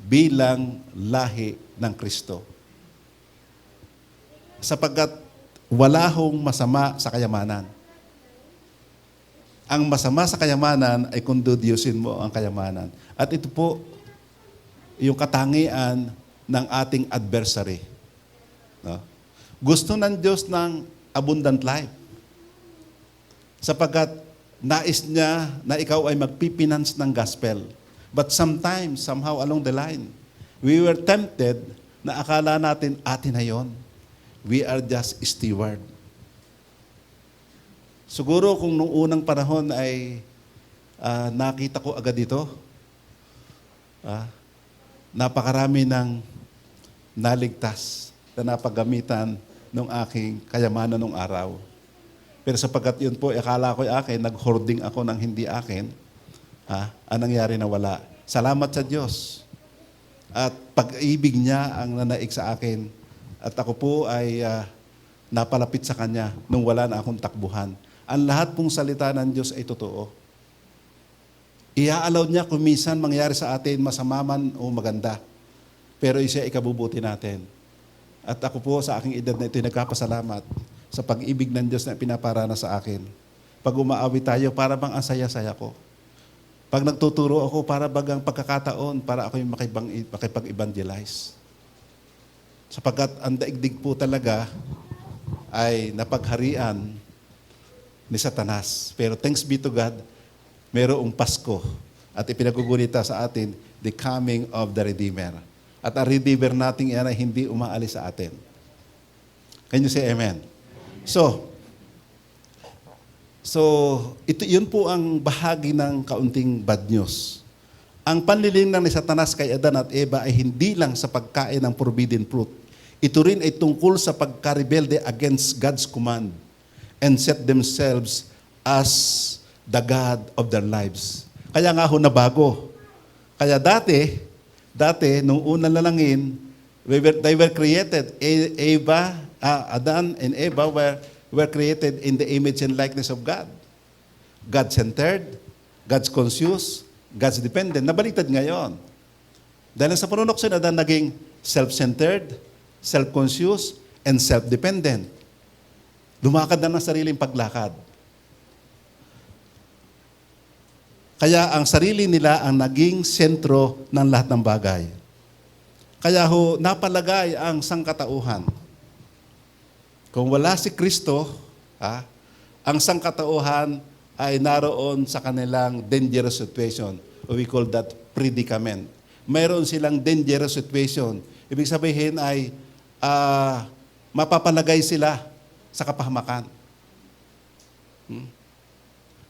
S5: bilang lahi ng Kristo. Sapagkat wala hong masama sa kayamanan. Ang masama sa kayamanan ay kung dudyusin mo ang kayamanan. At ito po, yung katangian ng ating adversary. No? Gusto ng Diyos ng abundant life. Sapagkat nais niya na ikaw ay magpipinance ng gospel. But sometimes, somehow along the line, we were tempted na akala natin atin na yun. We are just steward. Siguro kung nung unang panahon ay nakita ko agad ito, napakarami ng naligtas na napagamitan ng aking kayamanan nung araw. Pero sapagkat yun po, akala ko akin, nag-hoarding ako ng hindi akin, anong nangyari na wala. Salamat sa Diyos. At pag-ibig niya ang nanaig sa akin. At ako po ay napalapit sa Kanya nung wala na akong takbuhan. Ang lahat pong salita ng Diyos ay totoo. Ia-allow niya kung minsan mangyari sa atin masama man o maganda. Pero siya ikabubuti natin. At ako po sa aking edad na ito ay nagkapasalamat sa pag-ibig ng Diyos na pinaparana sa akin. Pag umaawi tayo, para bang ang saya-saya ko. Pag nagtuturo ako, para bagang pagkakataon para ako yung makipag-evangelize. Sapagkat ang daigdig po talaga ay napagharian ni Satanas. Pero thanks be to God, mayroong Pasko at ipinagugunita sa atin the coming of the Redeemer. At ang Redeemer natin yan ay hindi umaalis sa atin. Can you say amen? So yun po ang bahagi ng kaunting bad news. Ang panlilinlang ni Satanas kay Adan at Eva ay hindi lang sa pagkain ng forbidden fruit. Ito rin ay tungkol sa pagkarebelde against God's command and set themselves as the God of their lives. Kaya nga ho nabago. Kaya dati, nung unang lalangin, they were created. Adan and Eva were created in the image and likeness of God. God-centered, God's conscious, God's dependent. Nabaliktad ngayon. Dahil sa panunok si Adan naging self-centered, self-conscious, and self-dependent. Lumakad na ng sariling paglakad. Kaya ang sarili nila ang naging sentro ng lahat ng bagay. Kaya ho, napalagay ang sangkatauhan. Kung wala si Kristo, ang sangkatauhan ay naroon sa kanilang dangerous situation. We call that predicament. Mayroon silang dangerous situation. Ibig sabihin ay mapapalagay sila sa kapahamakan.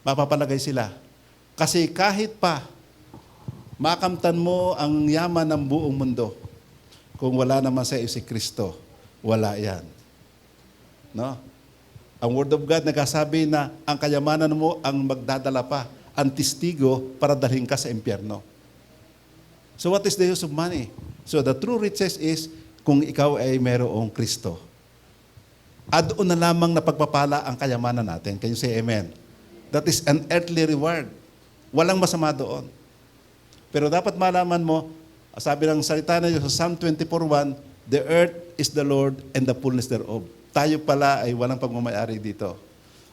S5: Mapapalagay sila. Kasi kahit pa makamtan mo ang yaman ng buong mundo, kung wala naman sa iyo si Kristo, wala yan. No? Ang Word of God nagsasabi na ang kayamanan mo ang magdadala pa, ang testigo para dalhin ka sa impyerno. So what is the use of money? So the true riches is kung ikaw ay mayroong Kristo. At doon na lamang na pagpapala ang kayamanan natin. Can you say amen? That is an earthly reward. Walang masama doon. Pero dapat malaman mo, sabi ng salita na Diyos sa Psalm 24:1, the earth is the Lord and the fullness thereof. Tayo pala ay walang pagmamayari dito.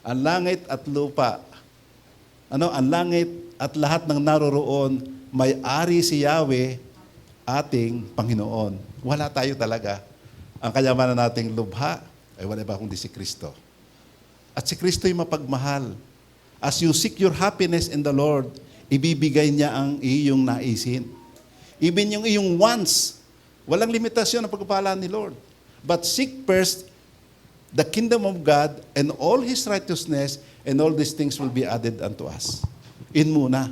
S5: Ang langit at lupa, ang langit at lahat ng naroroon, may-ari si Yahweh, ating Panginoon. Wala tayo talaga. Ang kayamanan nating lubha, ay wala ba kundi si Kristo. At si Kristo ay mapagmahal. As you seek your happiness in the Lord, ibibigay niya ang iyong naisin. Even yung iyong wants, walang limitasyon ang pagpapala ni Lord. But seek first the kingdom of God and all His righteousness, and all these things will be added unto us. In muna.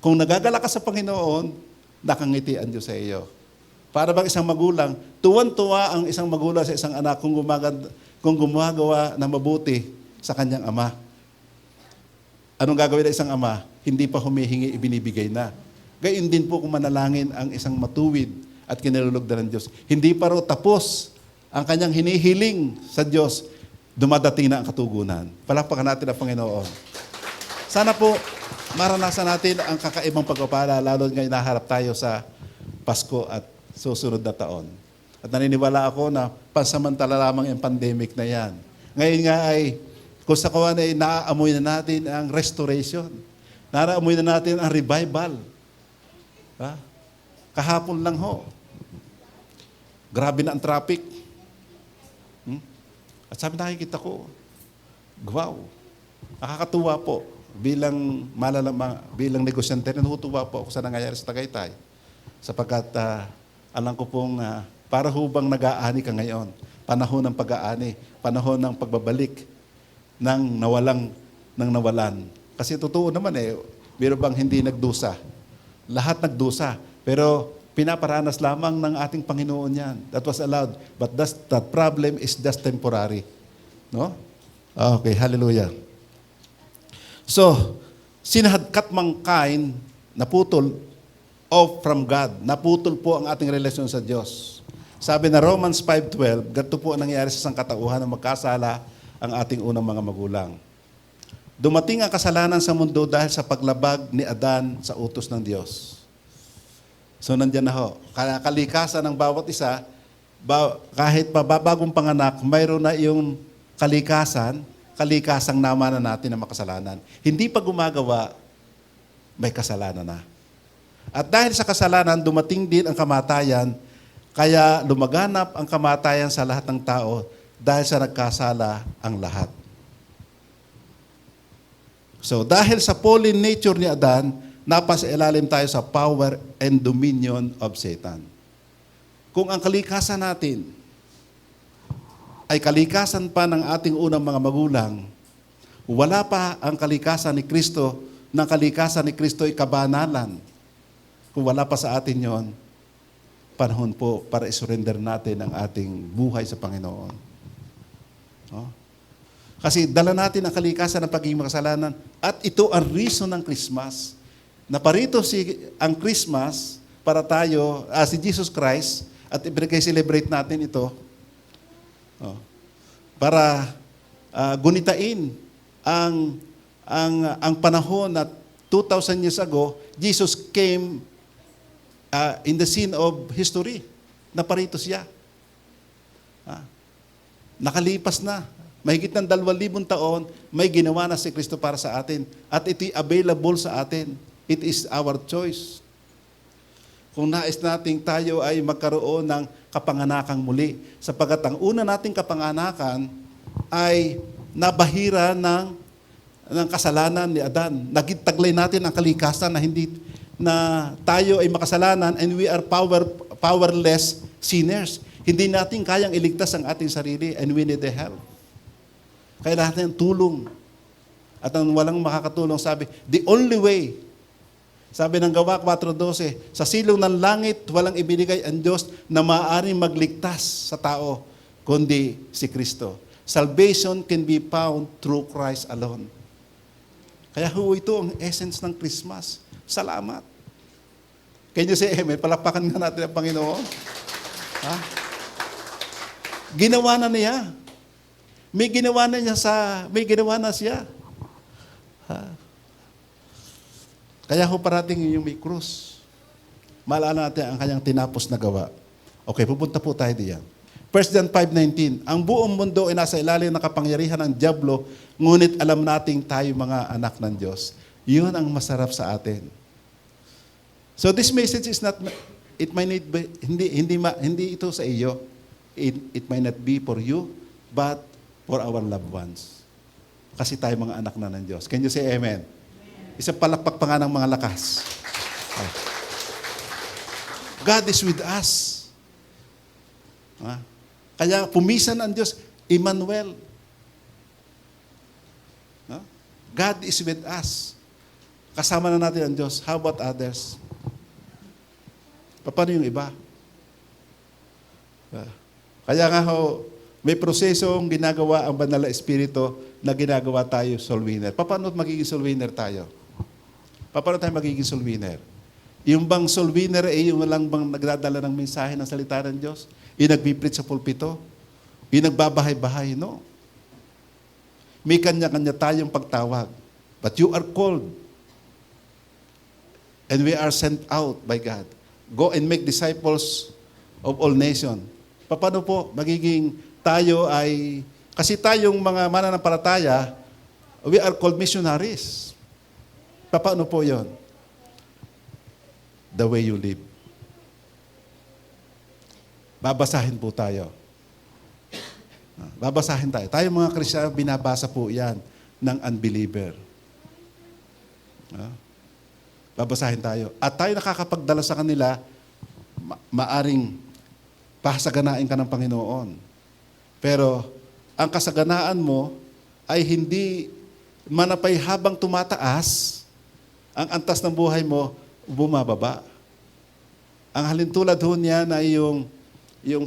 S5: Kung nagagala ka sa Panginoon, nakangiti ang Diyos sa iyo. Para bang isang magulang, tuwan-tuwa ang isang magulang sa isang anak kung gumagawa na mabuti sa kanyang ama. Anong gagawin ng isang ama? Hindi pa humihingi, ibinibigay na. Gayon din po kung manalangin ang isang matuwid at kinalulugdan ng Diyos. Hindi pa raw tapos ang kanyang hinihiling sa Diyos, dumadating na ang katugunan. Palakpakan natin ang Panginoon. Sana po, maranasan natin ang kakaibang pagpapala, lalo ngayon naharap tayo sa Pasko at susunod na taon. At naniniwala ako na pansamantala lamang yung pandemic na yan. Ngayon nga ay, kung sa kawan ay naaamoy na natin ang restoration. Naaamoy na natin ang revival. Ha? Kahapon lang ho. Grabe na ang traffic. At sabi nakikita ko, wow, nakakatuwa po. Bilang negosyante, natutuwa po ako sa nangyayari sa Tagaytay. Sapagkat alam ko pong para hubang nag-aani ka ngayon. Panahon ng pag-aani, panahon ng pagbabalik ng nawalan. Kasi totoo naman meron bang hindi nagdusa? Lahat nagdusa. Pero pinaparanas lamang ng ating Panginoon yan. That was allowed. But that problem is just temporary. No? Okay, hallelujah. So, sinahadkat mankind, naputol off from God. Naputol po ang ating relasyon sa Diyos. Sabi na Romans 5:12, ganito po ang nangyari sa sangkatauhan na magkasala ang ating unang mga magulang. Dumating ang kasalanan sa mundo dahil sa paglabag ni Adan sa utos ng Diyos. So nandiyan na ho. Kalikasan ng bawat isa, kahit pa bagong panganak, mayroon na yung kalikasang nama na natin na makasalanan. Hindi pa gumagawa, may kasalanan na. At dahil sa kasalanan, dumating din ang kamatayan, kaya lumaganap ang kamatayan sa lahat ng tao dahil sa nagkasala ang lahat. So dahil sa fallen nature ni Adan, napasailalim tayo sa power and dominion of Satan. Kung ang kalikasan natin ay kalikasan pa ng ating unang mga magulang, wala pa ang kalikasan ni Kristo, ng kalikasan ni Kristo ay kabanalan. Kung wala pa sa atin yon, panahon po para isurrender natin ang ating buhay sa Panginoon. No? Kasi dala natin ang kalikasan ng pagiging makasalanan at ito ang reason ng Christmas. Naparito ang Christmas para tayo, si Jesus Christ, at i-celebrate natin ito para gunitain ang panahon na 2,000 years ago, Jesus came in the scene of history. Naparito siya. Nakalipas na. Mahigit ng 2,000 taon, may ginawa na si Kristo para sa atin. At ito'y available sa atin. It is our choice. Kung nais nating tayo ay magkaroon ng kapanganakang muli. Sapagat ang una nating kapanganakan ay nabahira ng kasalanan ni Adan. Nagitaglay natin ang kalikasan na tayo ay makasalanan and we are powerless sinners. Hindi natin kayang iligtas ang ating sarili and we need the help. Kailangan natin tulong. At ang walang makakatulong, sabi, the only way, sabi ng Gawa 4:12, sa silong ng langit, walang ibinigay ang Diyos na maaaring magligtas sa tao, kundi si Kristo. Salvation can be found through Christ alone. Kaya ito ang essence ng Christmas. Salamat. Can you say amen? Palakpakan nga natin ang Panginoon. Ha? Ginawa na niya. May ginawa na siya. Ha? Kaya parating yung may krus. Maalala natin ang kanyang tinapos na gawa. Okay, pupunta po tayo diyan. 1 John 5:19, ang buong mundo ay nasa ilalim ng kapangyarihan ng dyablo, ngunit alam nating tayo mga anak ng Diyos. Yun ang masarap sa atin. So this message is not, it might not be, hindi ito sa iyo. It might not be for you, but for our loved ones. Kasi tayo mga anak na ng Diyos. Can you say amen? Isang palakpak pa nga ng mga lakas. God is with us. Kaya pumisan ang Diyos, Emmanuel. God is with us. Kasama na natin ang Diyos. How about others? Paano yung iba? Kaya nga may prosesong ginagawa ang Banal na Espiritu na ginagawa tayo soul winner. Paano magiging soul winner tayo? Paano tayo magiging soul winner? Yung bang soul winner ay yung lang bang nagdadala ng mensahe ng salita ng Diyos? Yung nagpipreach sa pulpito? Yung nagbabahay-bahay? No. May kanya-kanya tayong pagtawag. But you are called And we are sent out by God. Go and make disciples of all nations. Paano po magiging tayo ay, kasi tayong mga mananampalataya, we are called missionaries. Paano po yon? The way you live. Babasahin po tayo. Babasahin tayo. Tayo mga Kristiyano, binabasa po yan ng unbeliever. Babasahin tayo. At tayo nakakapagdala sa kanila, maaring pasaganain ka ng Panginoon. Pero ang kasaganaan mo ay hindi manapay habang tumataas, ang antas ng buhay mo bumababa. Ang halintulad ho niya na yung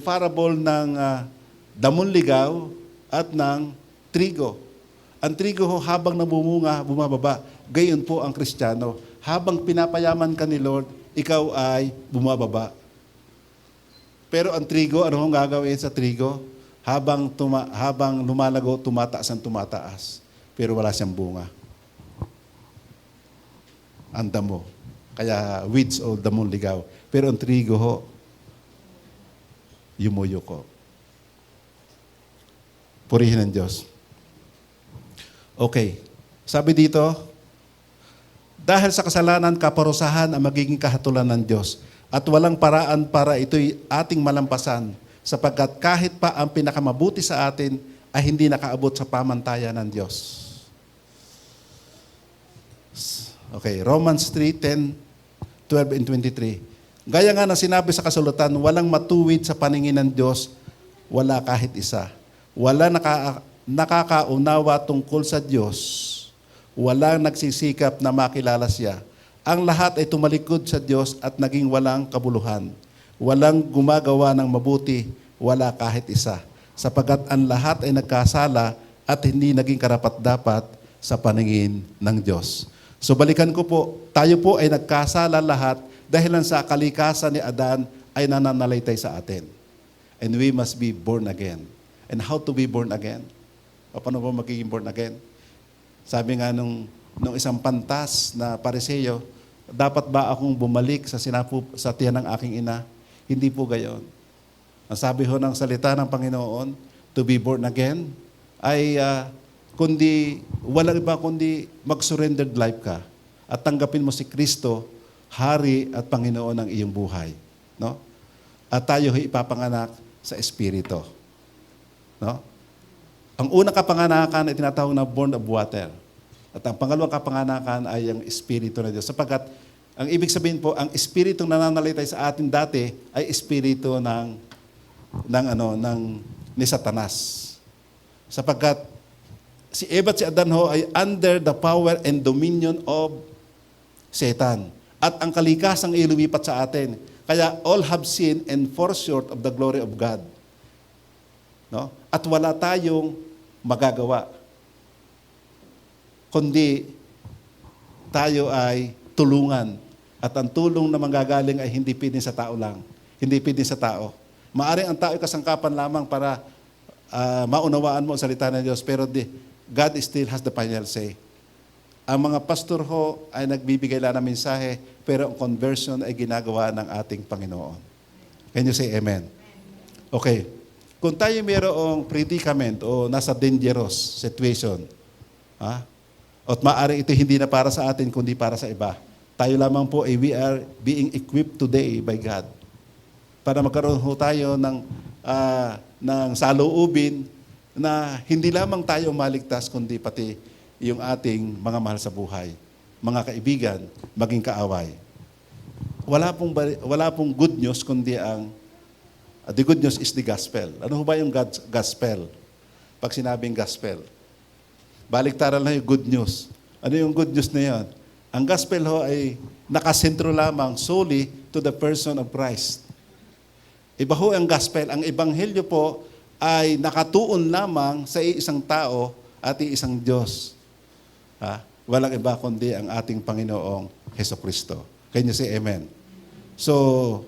S5: parable ng damon ligaw at ng trigo. Ang trigo ho habang nabumunga, bumababa. Gayon po ang Kristiyano. Habang pinapayaman ka ni Lord, ikaw ay bumababa. Pero ang trigo, ano hong gagawin sa trigo? Habang lumalago, tumataas ang tumataas. Pero wala siyang bunga. Ang damo. Kaya weeds o damon ligaw. Pero ang trigo ho, yumuyuko. Purihin ang Diyos. Okay. Sabi dito, dahil sa kasalanan, kaparusahan ang magiging kahatulan ng Diyos at walang paraan para ito'y ating malampasan sapagkat kahit pa ang pinakamabuti sa atin ay hindi nakaabot sa pamantayan ng Diyos. Okay, Romans 3:10, 12 and 23. Gaya nga na sinabi sa kasulatan, walang matuwid sa paningin ng Diyos, wala kahit isa. Wala nakakaunawa tungkol sa Diyos. Walang nagsisikap na makilala siya. Ang lahat ay tumalikod sa Diyos at naging walang kabuluhan. Walang gumagawa ng mabuti, wala kahit isa. Sapagat ang lahat ay nagkasala at hindi naging karapat-dapat sa paningin ng Diyos. So balikan ko po, tayo po ay nagkasala lahat dahil sa kalikasan ni Adan ay nananalaytay sa atin. And we must be born again. And how to be born again? O paano ba magiging born again? Sabi nga nung isang pantas na Pariseo, dapat ba akong bumalik sa tiyan ng aking ina? Hindi po gayon. Ang sabi ho ng salita ng Panginoon, to be born again, ay walang iba kundi mag-surrendered life ka at tanggapin mo si Kristo, Hari at Panginoon ng iyong buhay. No? At tayo ipapanganak sa Espiritu. No? Ang unang kapanganakan ay tinatawag na born of water. At ang pangalawang kapanganakan ay ang Espiritu ng Diyos. Sapagkat, ang ibig sabihin po, ang Espiritong nananalaytay sa atin dati ay Espiritu ni Satanas. Sapagkat, si Eva at si Adan ho ay under the power and dominion of Satan. At ang kalikasang ilumipat sa atin. Kaya all have sinned and fall short of the glory of God. No? At wala tayong magagawa. Kundi tayo ay tulungan. At ang tulong na manggagaling ay hindi pwedeng sa tao lang. Hindi pwedeng sa tao. Maaring ang tao ay kasangkapan lamang para maunawaan mo ang salita ng Diyos. Pero God still has the final say. Ang mga pastor ho ay nagbibigay lang ng mensahe, pero ang conversion ay ginagawa ng ating Panginoon. Can you say amen? Okay. Kung tayo mayroong predicament o nasa dangerous situation, at maaaring ito hindi na para sa atin, kundi para sa iba, tayo lamang po ay we are being equipped today by God para magkaroon ho tayo ng saloobin na hindi lamang tayo maligtas, kundi pati yung ating mga mahal sa buhay, mga kaibigan, maging kaaway. Wala pong good news, kundi the good news is the gospel. Ano ba yung gospel? Pag sinabing gospel, baliktaran lang yung good news. Ano yung good news na yun? Ang gospel ho ay nakasentro lamang solely to the person of Christ. Iba ho ang gospel. Ang ebanghelyo po ay nakatuon lamang sa isang tao at isang Diyos. Walang iba kundi ang ating Panginoong Hesukristo. Can you say amen? So,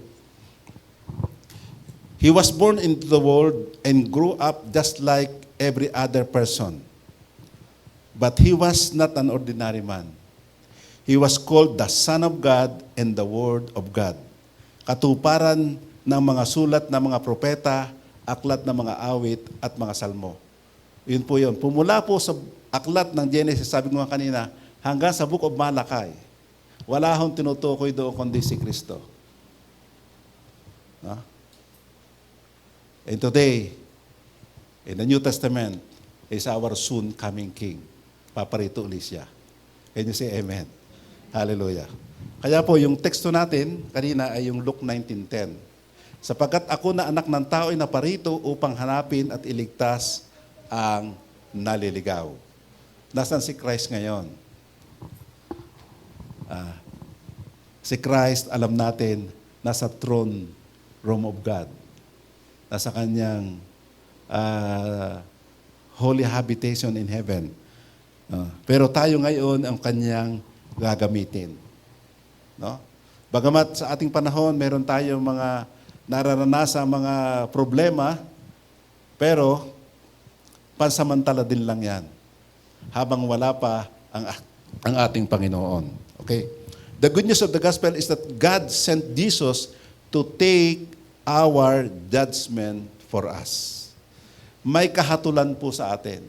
S5: He was born into the world and grew up just like every other person. But He was not an ordinary man. He was called the Son of God and the Word of God. Katuparan ng mga sulat ng mga propeta, aklat ng mga awit at mga salmo. Yun po yun. Pumula po sa aklat ng Genesis, sabi ko nga kanina, hanggang sa Book of Malakay, wala akong tinutukoy doon kundi si Kristo. No? And today, in the New Testament, is our soon coming King. Paparito ulit siya. Can you say amen? Hallelujah. Kaya po, yung teksto natin kanina ay yung Luke 19:10. Sapagkat ako na anak ng tao ay naparito upang hanapin at iligtas ang naliligaw. Nasaan si Christ ngayon? Si Christ, alam natin, nasa throne room of God. Nasa kanyang holy habitation in heaven. Pero tayo ngayon ang kanyang gagamitin. No? Bagamat sa ating panahon, meron tayong mga nararanasan mga problema, pero pansamantala din lang yan. Habang wala pa ang ating Panginoon. Okay? The good news of the gospel is that God sent Jesus to take our judgment for us. May kahatulan po sa atin.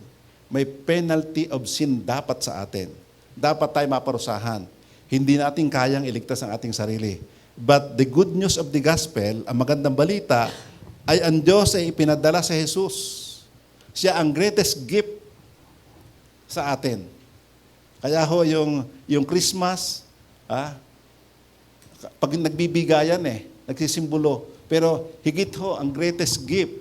S5: May penalty of sin dapat sa atin. Dapat tayo maparusahan. Hindi natin kayang iligtas ang ating sarili. But the good news of the gospel, ang magandang balita, ay ang Diyos ay ipinadala sa Jesus. Siya ang greatest gift sa atin. Kaya ho, yung Christmas, pag nagbibigayan nagsisimbolo. Pero higit ho, ang greatest gift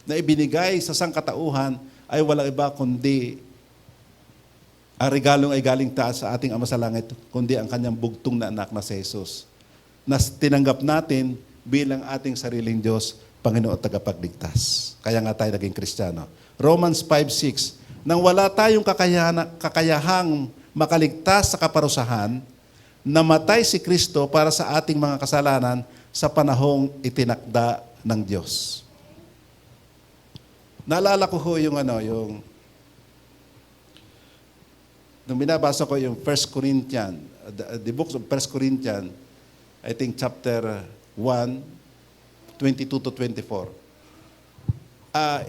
S5: na ibinigay sa sangkatauhan ay walang iba kundi ang regalong ay galing taas sa ating Ama sa Langit, kundi ang kanyang bugtong na anak na si Jesus, na tinanggap natin bilang ating sariling Diyos, Panginoon at tagapagligtas. Kaya nga tayo naging Kristiyano. Romans 5:6, nang wala tayong kakayahang makaligtas sa kaparusahan, namatay si Kristo para sa ating mga kasalanan sa panahong itinakda ng Diyos. Naalala ko ho nung binabasa ko yung 1 Corinthians, the books of 1 Corinthians, I think chapter 1, 22 to 24.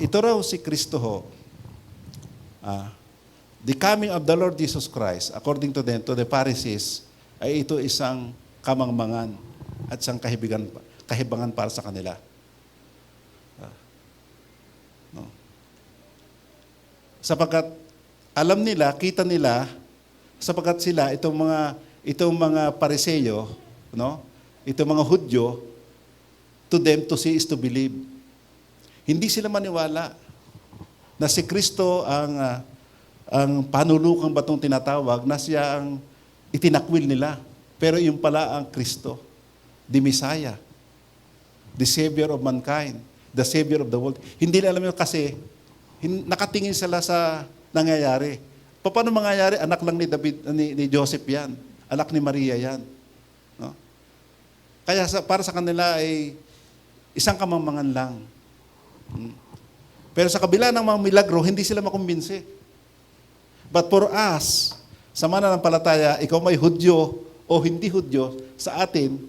S5: Ito raw si Kristo ho. The coming of the Lord Jesus Christ, according to them, to the Pharisees, ay ito isang kamangmangan at isang kahibangan para sa kanila. No? Sapagkat alam nila, kita nila, sapagkat sila, itong mga Pariseyo, no? Itong mga Hudyo, to them to see is to believe. Hindi sila maniwala na si Kristo ang panulukang batong tinatawag, na siya ang itinakwil nila. Pero yung pala ang Kristo, the Messiah, the Savior of mankind, the Savior of the world. Hindi nila alam yun kasi nakatingin sila sa nangyayari. Paano mangyayari? Anak lang ni David, ni Joseph yan. Anak ni Maria yan. No? Kaya para sa kanila ay isang kamangmangan lang. Pero sa kabila ng mga milagro, hindi sila makumbinsi. But for us, sa mananampalataya, ikaw may Hudyo o hindi Hudyo, sa atin,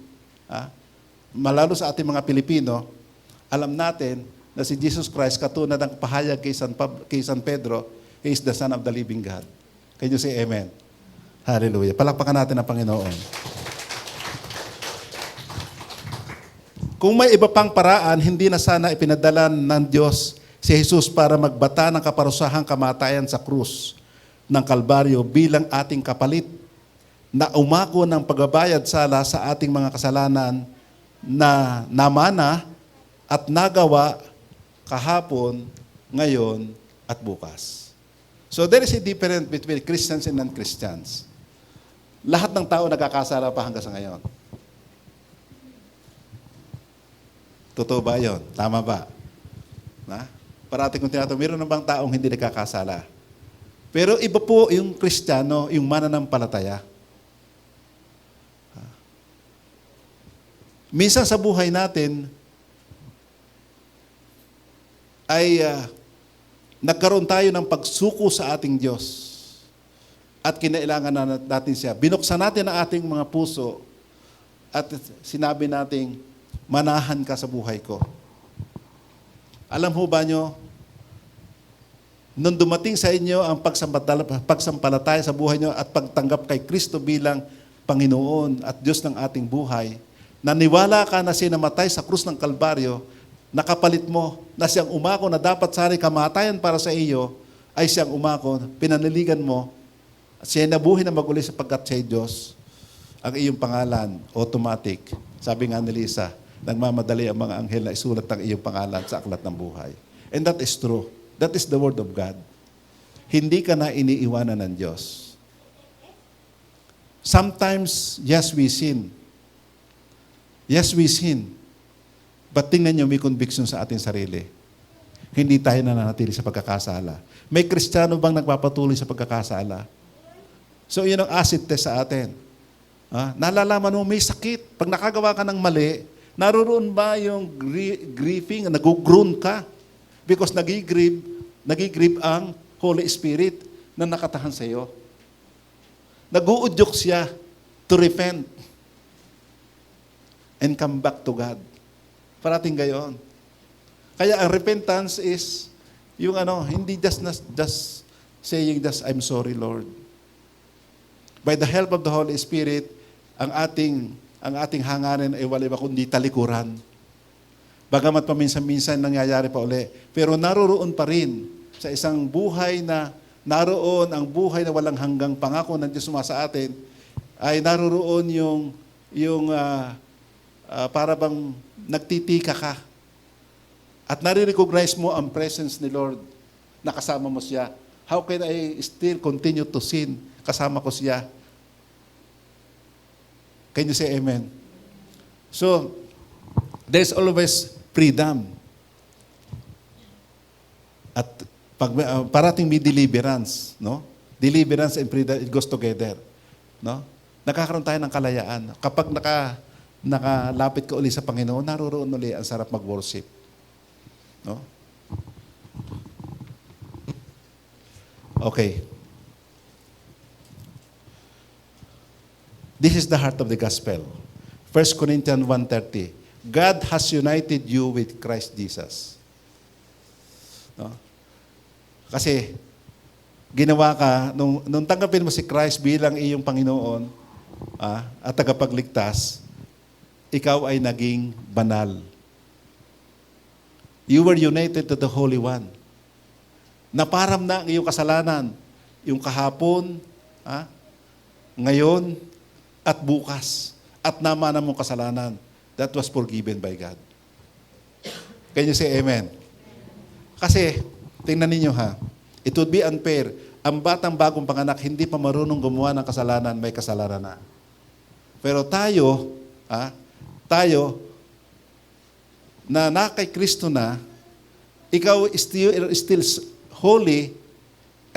S5: malalo sa ating mga Pilipino, alam natin na si Jesus Christ, katulad ng pahayag kay San Pedro, He is the Son of the living God. Can you say amen? Hallelujah. Palakpakan natin ang Panginoon. Kung may iba pang paraan, hindi na sana ipinadala ng Diyos si Jesus para magbata ng kaparusahang kamatayan sa krus ng Kalbaryo bilang ating kapalit na umako ng pagbabayad sala sa ating mga kasalanan na namana at nagawa kahapon, ngayon, at bukas. So there is a difference between Christians and non-Christians. Lahat ng tao nagkakasala pa hanggang sa ngayon. Totoo ba yun? Tama ba? Parati kong tinatanong, meron na bang taong hindi nagkakasala? Pero iba po yung Kristiyano, yung mananampalataya. Minsan sa buhay natin ay nagkaroon tayo ng pagsuko sa ating Diyos. at kinailangan na natin siya. Binuksan natin ang ating mga puso at sinabi nating, manahan ka sa buhay ko. Alam ho ba nyo, nung dumating sa inyo ang pagsampalataya sa buhay nyo at pagtanggap kay Kristo bilang Panginoon at Diyos ng ating buhay, naniwala ka na siya namatay sa krus ng Kalbaryo, nakapalit mo na siyang umako na dapat sana'y kamatayan para sa iyo, ay siyang umako, pinaniligan mo, at siya nabuhay na maguli sapagkat siya Diyos, ang iyong pangalan, automatic. Sabi nga ni Lisa, nagmamadali ang mga anghel na isulat ang iyong pangalan sa aklat ng buhay. And that is true. That is the word of God. Hindi ka na iniiwanan ng Diyos. Sometimes, yes, we sin. Yes, we sin. But tingnan nyo, may conviction sa ating sarili. Hindi tayo nananatili sa pagkakasala. May Kristiyano bang nagpapatuloy sa pagkakasala? So, yun ang acid test sa atin. Nalalaman mo, may sakit. Pag nakagawa ka ng mali, naroon ba yung grieving, nag-groan ka? Because nagigrieve ang Holy Spirit na nakatahan sa iyo. Nag-uudyok siya to repent and come back to God. Parating gayon. Kaya ang repentance is yung hindi just saying I'm sorry, Lord. By the help of the Holy Spirit, ang ating hangarin ay wala iba kundi talikuran. Bagamat paminsan-minsan nangyayari pa uli. Pero naroroon pa rin sa isang buhay na naroon ang buhay na walang hanggang pangako ng Diyos sa atin, ay naroroon yung para bang nagtitika ka. At nare-recognize mo ang presence ni Lord na kasama mo siya. How can I still continue to sin? Kasama ko siya. Can you say amen? So, there's always freedom. At parating may deliverance, no? Deliverance and freedom, it goes together, no? Nakakaroon tayo ng kalayaan. Kapag nakalapit ka uli sa Panginoon, naroroon uli ang sarap mag-worship, no? Okay. This is the heart of the gospel. 1 Corinthians 1:30. God has united you with Christ Jesus. No? Kasi ginawa ka, nung tanggapin mo si Christ bilang iyong Panginoon at tagapagligtas, ikaw ay naging banal. You were united to the Holy One. Naparam na ang iyong kasalanan, yung kahapon, ngayon, at bukas. At namana mong kasalanan. That was forgiven by God. Can you say amen? Kasi, tingnan ninyo it would be unfair. Ang batang bagong panganak, hindi pa marunong gumawa ng kasalanan, may kasalanan na. Pero tayo, na kay Kristo na, ikaw still holy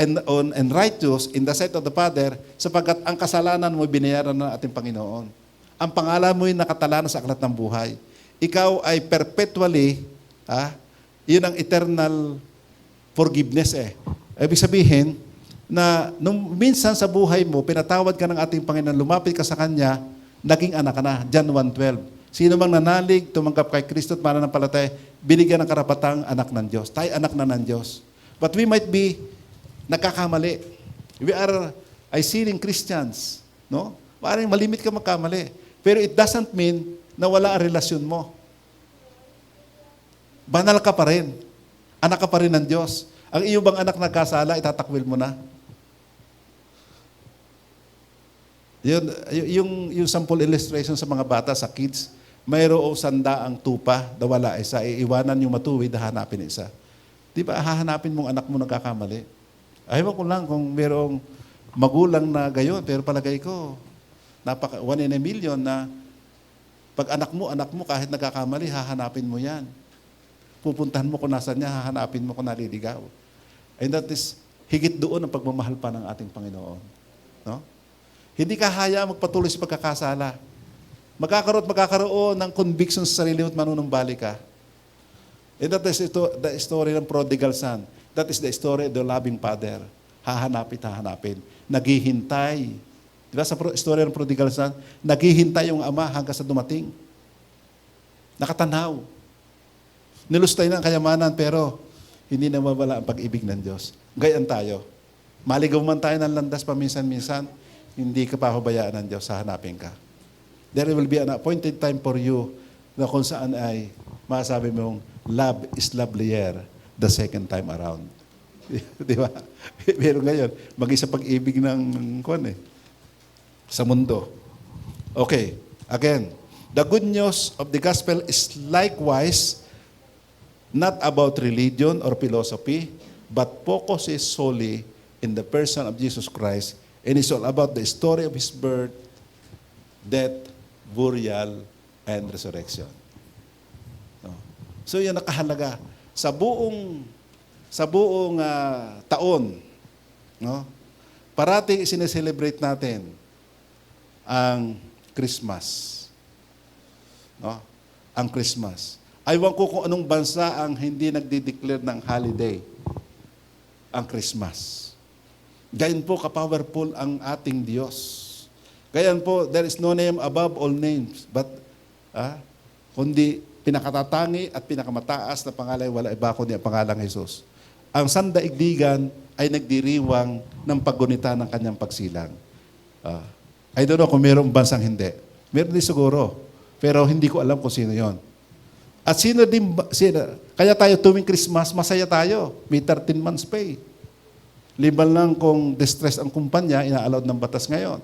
S5: and righteous in the sight of the Father, sapagkat ang kasalanan mo binayaran ng ating Panginoon. Ang pangalan mo ay nakatala na sa aklat ng buhay. Ikaw ay perpetually, yun ang eternal forgiveness Ibig sabihin, na nung minsan sa buhay mo, pinatawad ka ng ating Panginoon, lumapit ka sa Kanya, naging anak ka na. John 1:12. Sino mang nanalig, tumanggap kay Kristo at mananampalataya, binigyan ng karapatang anak ng Diyos. Tayo anak na ng Diyos. But we might be nagkakamali. We are sinning Christians. No? Parang malimit ka magkamali. Pero it doesn't mean na wala ang relasyon mo. Banal ka pa rin. Anak ka pa rin ng Diyos. Ang iyong bang anak nagkasala, itatakwil mo na. Yung sample illustration sa mga bata, sa kids, mayroong sandaang tupa na wala isa, iiwanan yung matuwid, hahanapin isa. Di ba, hahanapin mong anak mo nagkakamali? Ayaw ko lang kung mayroong magulang na gayon, pero palagay ko, 1 in a million na pag anak mo, kahit nagkakamali, hahanapin mo yan. Pupuntahan mo kung nasan niya, hahanapin mo kung naliligaw. And that is, higit doon ang pagmamahal pa ng ating Panginoon. No? Hindi ka haya magpatuloy sa pagkakasala. Magkakaroon ng conviction sa sarili mo at manunumbali ka. And that is the story ng prodigal son. That is the story of the loving father hahanapin. Naghihintay. Di ba sa istorya ng prodigal son, naghihintay yung ama hanggang sa dumating. Nakatanaw. Nilustay na ang kayamanan pero hindi nawawala ang pag-ibig ng Diyos. Gayaan tayo. Maligaw man tayo ng landas paminsan-minsan, hindi ka papabayaan ng Diyos, hahanapin ka. There will be an appointed time for you na kung saan ay masabi mong love is lovelier the second time around. Di ba? Pero ngayon, mag-isa pag-ibig ng sa mundo. Okay, again, the good news of the gospel is likewise not about religion or philosophy, but focuses solely in the person of Jesus Christ, and it's all about the story of His birth, death, burial, and resurrection. No? So yan nakahalaga. Sa buong taon, no? Parating sineselebrate natin ang Christmas. No? Ang Christmas. Aywan ko kung anong bansa ang hindi nagdi-declare ng holiday ang Christmas. Gayon po ka-powerful ang ating Diyos. Gayon po, there is no name above all names, but kundi pinakatatangi at pinakamataas na pangalan, wala iba kundi ang pangalang Jesus. Ang sandaigdigan ay nagdiriwang ng paggunita ng kanyang pagsilang. I don't know kung mayroong bansang hindi. Meron din siguro, pero hindi ko alam kung sino yon. At kaya tayo tuwing Christmas, masaya tayo. May 13 months pay. Liban lang kung distress ang kumpanya, ina-allowed ng batas ngayon.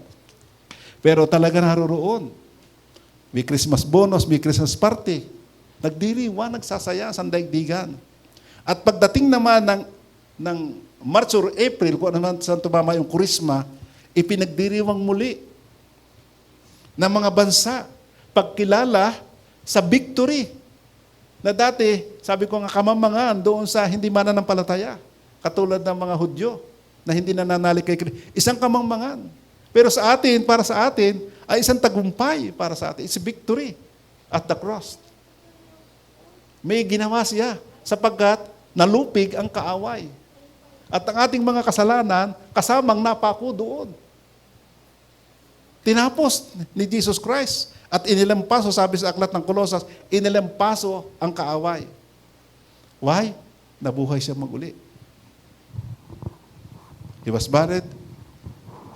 S5: Pero talaga naroon. May Christmas bonus, may Christmas party. Nagdiriwa, nagsasaya sa daigdigan. At pagdating naman ng March or April, kung ano naman saan tumama yung Kurisma, ipinagdiriwang muli ng mga bansa. Pagkilala sa victory. Na dati, sabi ko nga, kamamangan doon sa hindi mananampalataya. Katulad ng mga Hudyo na hindi nananalig kay Kristo. Isang kamangmangan. Pero sa atin, para sa atin, ay isang tagumpay para sa atin. It's victory at the cross. May ginawa siya sapagkat nalupig ang kaaway. At ang ating mga kasalanan, kasamang napako doon. Tinapos ni Jesus Christ at inilampaso, sabi sa aklat ng Kolosas, inilampaso ang kaaway. Why? Nabuhay siya maguli. He was buried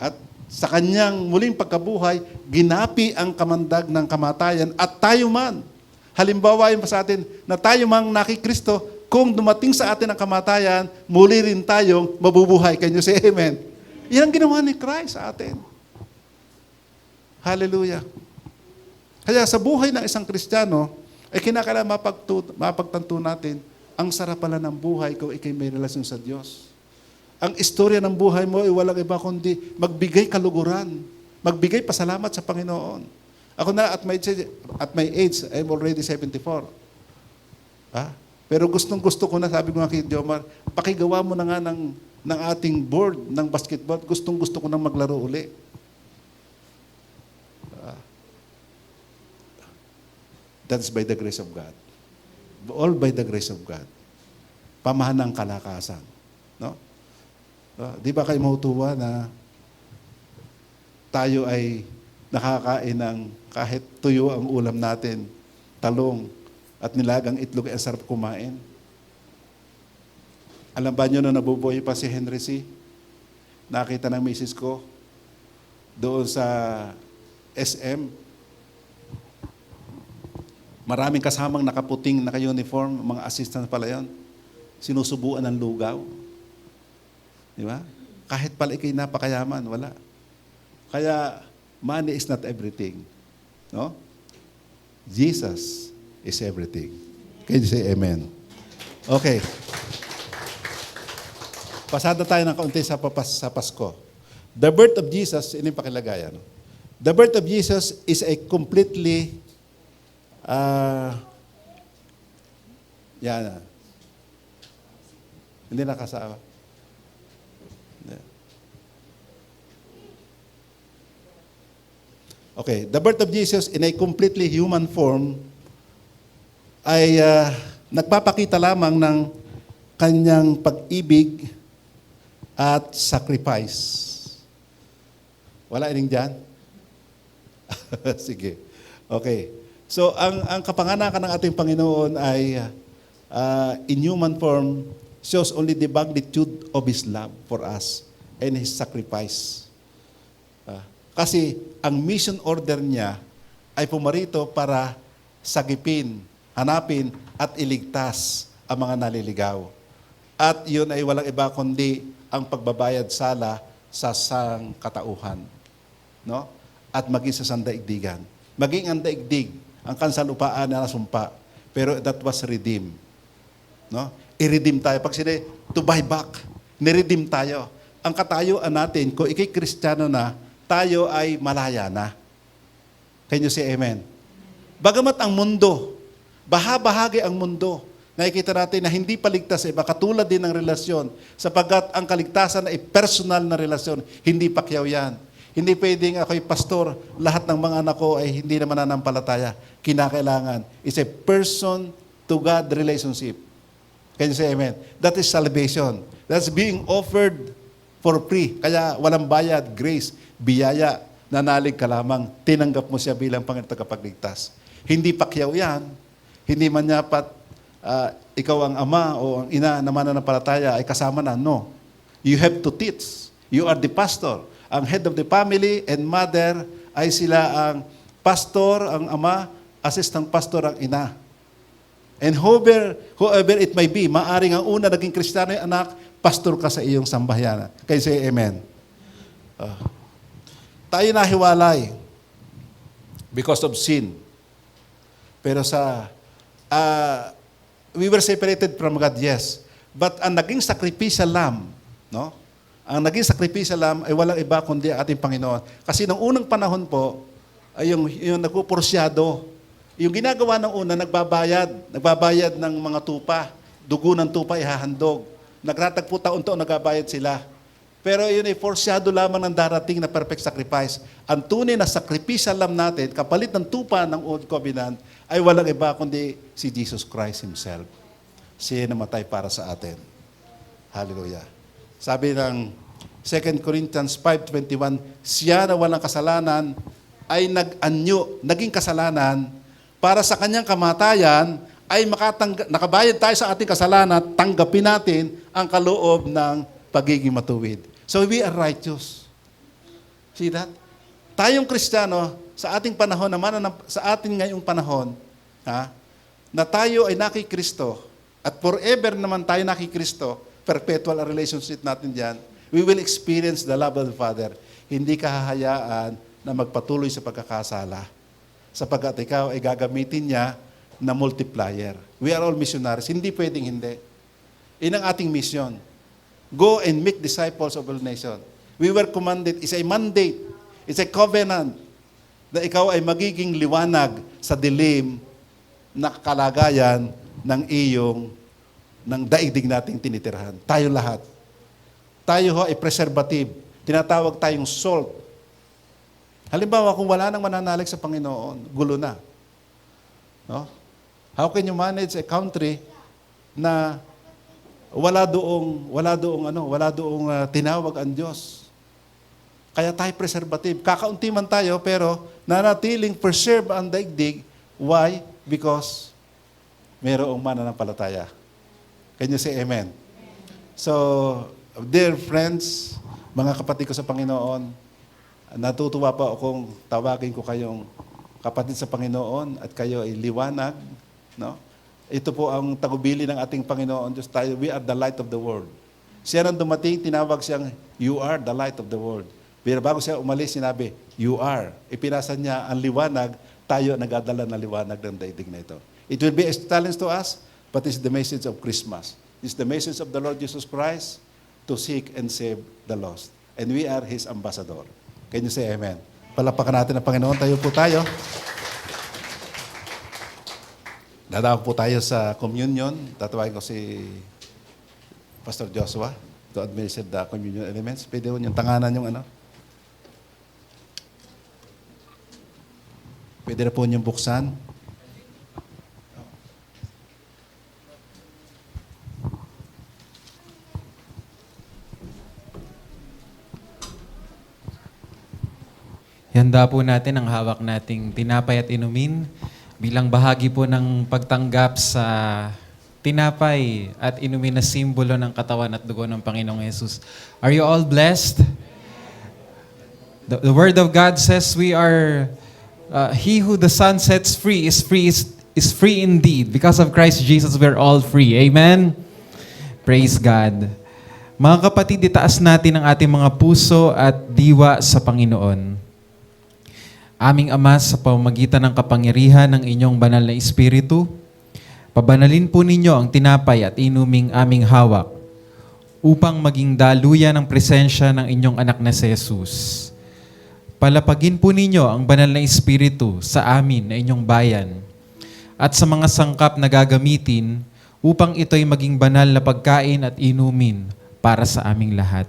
S5: at sa kanyang muling pagkabuhay, ginapi ang kamandag ng kamatayan at tayo man. Halimbawa yun pa sa atin na tayo mang nakikristo, kung dumating sa atin ang kamatayan, muli rin tayong mabubuhay. Can you say amen? Yan ang ginawa ni Christ sa atin. Hallelujah. Kaya sa buhay ng isang Kristiyano, ay kinakailangan mapagtanto natin ang sarap pala ng buhay kung ikay may relasyon sa Diyos. Ang istorya ng buhay mo ay walang iba kundi magbigay kaluguran, magbigay pasalamat sa Panginoon. Ako na at my age, I'm already 74. Pero gustong-gusto ko na, sabi ko nga kay Jomar, pakigawa mo na nga ng ating board ng basketball, gustong-gusto ko nang maglaro uli. That's by the grace of God. All by the grace of God. Pamahanang kalakasan. No? Di ba kayo mautuwa na tayo ay nakakain ng kahit tuyo ang ulam natin, talong at nilagang itlog ay sarap kumain? Alam ba nyo na nabubuhay pa si Henry C? Nakita ng misis ko doon sa SM. Maraming kasamang nakaputing, naka-uniform, mga assistant pala yun. Sinusubuan ng lugaw. Di ba? Kahit pala ikay napakayaman, wala. Kaya, money is not everything. No? Jesus is everything. Can you say amen? Okay. Pasada tayo ng kaunti sa Pasko. The birth of Jesus, ini yung pakilagayan. The birth of Jesus is a completely hindi nakasawa. Okay, the birth of Jesus in a completely human form ay nagpapakita lamang ng kanyang pag-ibig at sacrifice. Wala ining dyan? Sige. Okay. So, ang kapanganakan ng ating Panginoon ay in human form shows only the magnitude of His love for us and His sacrifice. Kasi ang mission order niya ay pumarito para sagipin, hanapin at iligtas ang mga naliligaw. At yun ay walang iba kundi ang pagbabayad sala sa sangkatauhan. No? At maging sa sandaigdigan. Maging ang daigdig, ang kansalupaan na nasumpa. Pero that was redeemed. No? I-redeem tayo. Pag sinabi, to buy back, ni-redeem tayo. Ang katayuan natin, kung ikay Kristiyano na, tayo ay malaya na. Can you say amen? Bagamat ang mundo, bahagi ang mundo, nakikita natin na hindi paligtas, iba katulad din ng relasyon, sapagkat ang kaligtasan ay personal na relasyon, hindi pakyaw yan. Hindi pwedeng ako'y pastor, lahat ng mga anak ko ay hindi naman nananampalataya. Kinakailangan. It's a person to God relationship. Can you say amen? That is salvation. That's being offered for free. Kaya walang bayad, grace, biyaya, nanalig ka lamang, tinanggap mo siya bilang Panginoon tagapagligtas. Hindi pakyaw yan. Hindi man dapat ikaw ang ama o ang ina na mananampalataya ay kasama na. No. You have to teach. You are the pastor. Ang head of the family and mother ay sila ang pastor, ang ama, assistant pastor, ang ina. And whoever it may be, maaring ang una naging Kristiyano yung anak, pastor ka sa iyong sambahayan. Kaya say amen. Tayo nahiwalay because of sin. Pero we were separated from God, yes. But ang naging sacrificial lamb, no? Ang naging sacrificial lamb ay walang iba kundi ang ating Panginoon. Kasi nung unang panahon po, ay yung nagpupursyado, yung ginagawa ng una, nagbabayad ng mga tupa, dugo ng tupa ihahandog. Nagratagpo taon-taon, nagbabayad sila. Pero yun ay forsyado lamang ng darating na perfect sacrifice. Ang tunay na sacrificial lamb natin, kapalit ng tupa ng Old Covenant, ay walang iba kundi si Jesus Christ Himself. Siya namatay para sa atin. Hallelujah. Sabi ng 2 Corinthians 5:21, siya na walang kasalanan ay naging kasalanan para sa kanyang kamatayan ay nakabayad tayo sa ating kasalanan, tanggapin natin ang kaloob ng pagiging matuwid. So we are righteous. See that? Tayong Kristiyano, sa ating panahon, sa ating ngayong panahon, na tayo ay nakikristo, at forever naman tayo nakikristo, perpetual relationship natin diyan, we will experience the love of the Father. Hindi ka hahayaan na magpatuloy sa pagkakasala. Sapagkat ikaw ay gagamitin niya na multiplier. We are all missionaries. Hindi pwedeng hindi. Yun ang ating mission. Go and make disciples of all nations. We were commanded, it's a mandate, it's a covenant, na ikaw ay magiging liwanag sa dilim na kalagayan ng daigdig nating tinitirhan. Tayo lahat. Tayo ho ay preservative. Tinatawag tayong salt. Halimbawa, kung wala nang mananalig sa Panginoon, gulo na. No? How can you manage a country na wala doong tinawag ang Diyos? Kaya tayo preservative. Kakaunti man tayo, pero nanatiling preserve ang daigdig. Why? Because mayroong mananampalataya. Can you say amen? So, dear friends, mga kapatid ko sa Panginoon, natutuwa pa akong tawagin ko kayong kapatid sa Panginoon at kayo ay liwanag. No? Ito po ang tagubili ng ating Panginoon Diyos tayo. We are the light of the world. Siya nang dumating, tinawag siyang, you are the light of the world. Pero bago siya umalis, sinabi, you are. Ipinasa niya ang liwanag, tayo nagadala ng liwanag ng daigdig na ito. It will be a challenge to us, but it's the message of Christmas. It's the message of the Lord Jesus Christ to seek and save the lost. And we are His ambassador. Can you say amen? Palapakan natin ang Panginoon. Tayo po tayo. Dadaan po tayo sa communion. Tatawagin ko si Pastor Joshua to administer the communion elements. Pwede yung tanganan yung ano. Pwede na po niyong buksan.
S6: Ihanda po natin ang hawak nating tinapay at inumin bilang bahagi po ng pagtanggap sa tinapay at inumin na simbolo ng katawan at dugo ng Panginoong Yesus. Are you all blessed? The Word of God says we are, he who the Son sets free is free indeed. Because of Christ Jesus, we're all free. Amen? Praise God. Mga kapatid, itaas natin ang ating mga puso at diwa sa Panginoon. Aming Ama, sa pamamagitan ng kapangyarihan ng inyong banal na Espiritu, pabanalin po ninyo ang tinapay at inuming aming hawak upang maging daluyan ng presensya ng inyong anak na si Jesus. Palapagin po ninyo ang banal na Espiritu sa amin na inyong bayan at sa mga sangkap na gagamitin upang ito'y maging banal na pagkain at inumin para sa aming lahat.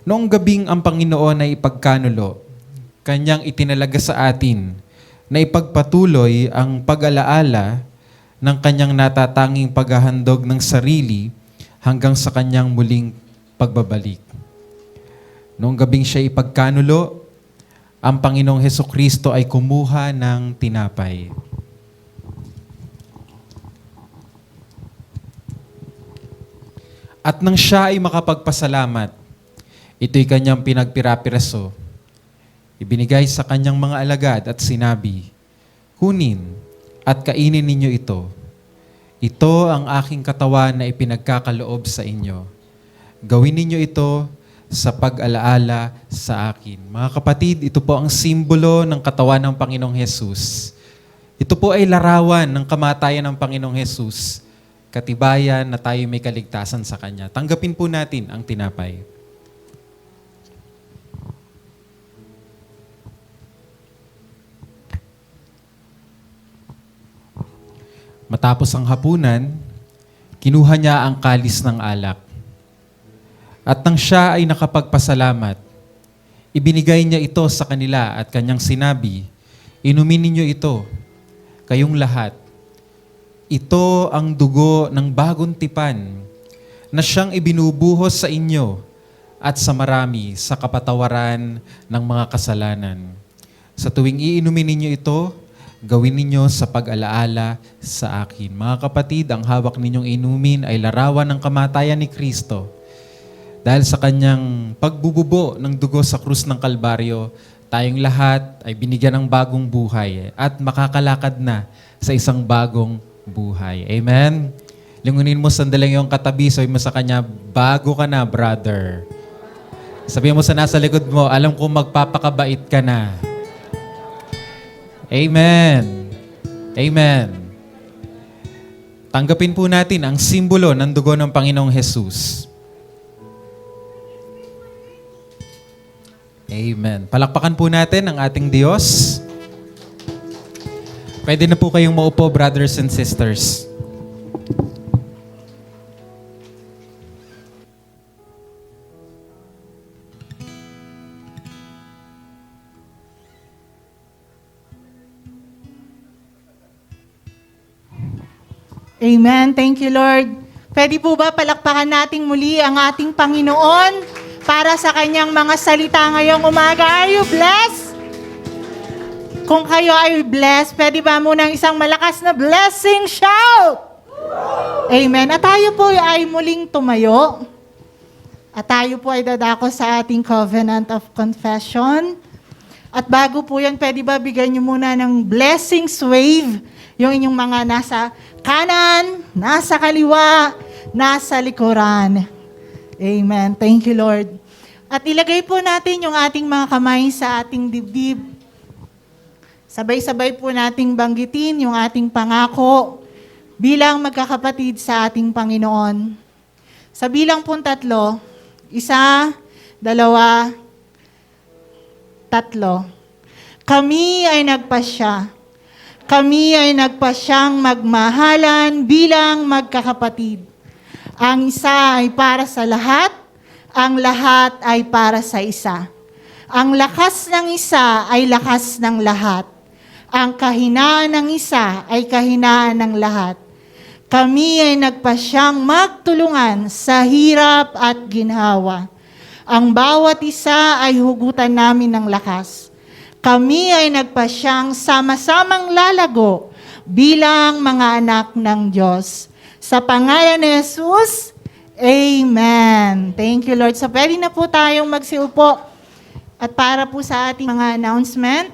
S6: Noong gabing ang Panginoon ay ipagkanulo, Kanyang itinalaga sa atin na ipagpatuloy ang pag-alaala ng Kanyang natatanging paghahandog ng sarili hanggang sa Kanyang muling pagbabalik. Noong gabing siya ipagkanulo, ang Panginoong Hesukristo ay kumuha ng tinapay. At nang siya ay makapagpasalamat, ito'y Kanyang pinagpirapiraso. Ibinigay sa Kanyang mga alagad at sinabi, "Kunin at kainin ninyo ito. Ito ang aking katawan na ipinagkakaloob sa inyo. Gawin ninyo ito sa pag-alaala sa akin." Mga kapatid, ito po ang simbolo ng katawan ng Panginoong Hesus. Ito po ay larawan ng kamatayan ng Panginoong Hesus, katibayan na tayo may kaligtasan sa Kanya. Tanggapin po natin ang tinapay. Matapos ang hapunan, kinuha niya ang kalis ng alak. At nang siya ay nakapagpasalamat, ibinigay niya ito sa kanila at kanyang sinabi, "Inumin ninyo ito, kayong lahat. Ito ang dugo ng bagong tipan na siyang ibinubuhos sa inyo at sa marami sa kapatawaran ng mga kasalanan. Sa tuwing iinumin ninyo ito, gawin ninyo sa pag-alaala sa akin." Mga kapatid, ang hawak ninyong inumin ay larawan ng kamatayan ni Kristo. Dahil sa Kanyang pagbububo ng dugo sa krus ng Kalbaryo, tayong lahat ay binigyan ng bagong buhay at makakalakad na sa isang bagong buhay. Amen? Lingunin mo sandali yung katabi, sabi mo sa kanya, "Bago ka na, brother." Sabihin mo sa nasa likod mo, "Alam ko magpapakabait ka na." Amen. Amen. Tanggapin po natin ang simbolo ng dugo ng Panginoong Hesus. Amen. Palakpakan po natin ang ating Diyos. Pwede na po kayong maupo, brothers and sisters.
S7: Amen. Thank you, Lord. Pwede po ba palakpakan nating muli ang ating Panginoon para sa kanyang mga salita ngayong umaga? Are you blessed? Kung kayo ay blessed, pwede ba munang isang malakas na blessing shout? Amen. At tayo po ay muling tumayo. At tayo po ay dadako sa ating covenant of confession. At bago po yan, pwede ba bigyan nyo muna ng blessings wave yung inyong mga nasa kanan, nasa kaliwa, nasa likuran. Amen. Thank you, Lord. At ilagay po natin yung ating mga kamay sa ating dibdib. Sabay-sabay po nating banggitin yung ating pangako bilang magkakapatid sa ating Panginoon. Sa bilang po 3, 1, 2, 3. Kami ay nagpasya. Kami ay nagpasyang magmahalan bilang magkakapatid. Ang isa ay para sa lahat, ang lahat ay para sa isa. Ang lakas ng isa ay lakas ng lahat. Ang kahinaan ng isa ay kahinaan ng lahat. Kami ay nagpasyang magtulungan sa hirap at ginhawa. Ang bawat isa ay hugutan namin ng lakas. Kami ay nagpasyang sama-samang lalago bilang mga anak ng Diyos. Sa pangalan ni Jesus, Amen. Thank you, Lord. So, pwede na po tayong magsiupo. At para po sa ating mga announcement,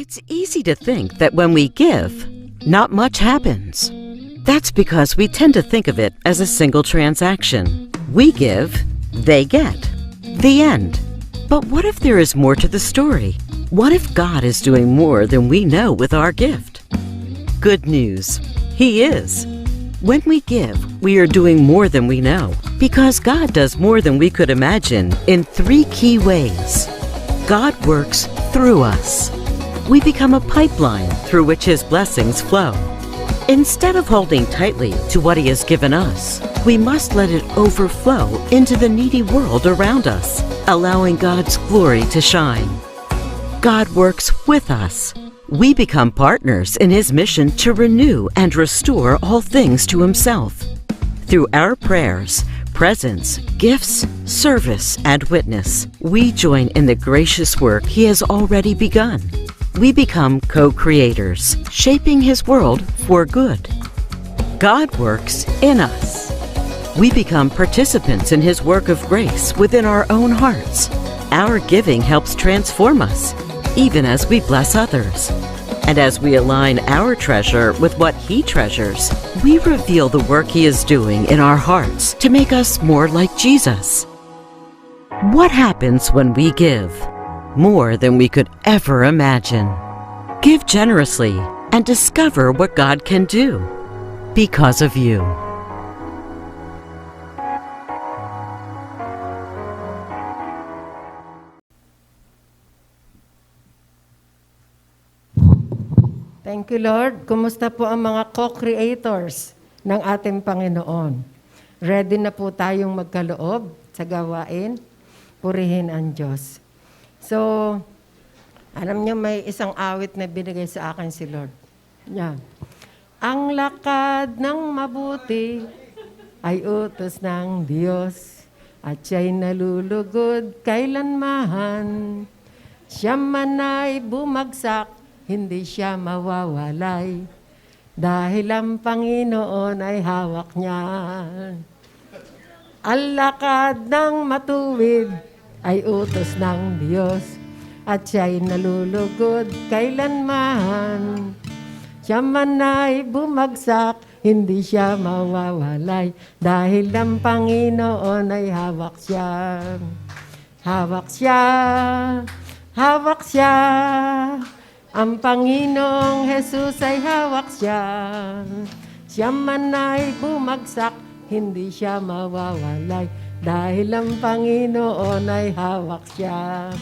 S8: It's easy to think that when we give, not much happens. That's because we tend to think of it as a single transaction. We give, they get. The end. But what if there is more to the story? What if God is doing more than we know with our gift? Good news. He is. When we give, we are doing more than we know, because God does more than we could imagine in 3 key ways. God works through us. We become a pipeline through which His blessings flow. Instead of holding tightly to what He has given us, we must let it overflow into the needy world around us, allowing God's glory to shine. God works with us. We become partners in His mission to renew and restore all things to Himself. Through our prayers, presence, gifts, service, and witness, we join in the gracious work He has already begun. We become co-creators, shaping His world for good. God works in us. We become participants in His work of grace within our own hearts. Our giving helps transform us, even as we bless others. And as we align our treasure with what He treasures, we reveal the work He is doing in our hearts to make us more like Jesus. What happens when we give? More than we could ever imagine. Give generously and discover what God can do because of you.
S9: Thank you, Lord. Kumusta po ang mga co-creators ng ating Panginoon? Ready na po tayong magkaloob sa gawain? Purihin ang Diyos. So, alam niyo, may isang awit na binigay sa akin si Lord. Yan. Ang lakad ng mabuti ay utos ng Diyos at siya'y nalulugod kailanman. Siya man ay bumagsak, hindi siya mawawalay dahil ang Panginoon ay hawak niya. Ang lakad ng matuwid ay utos ng Diyos at siya'y nalulugod kailanman. Siya man ay bumagsak, hindi siya mawawalay dahil ang Panginoon ay hawak siya. Hawak siya, hawak siya. Ang Panginoong Jesus ay hawak siya. Siya man ay bumagsak, hindi siya mawawalay dahil ang Panginoon ay hawak siya.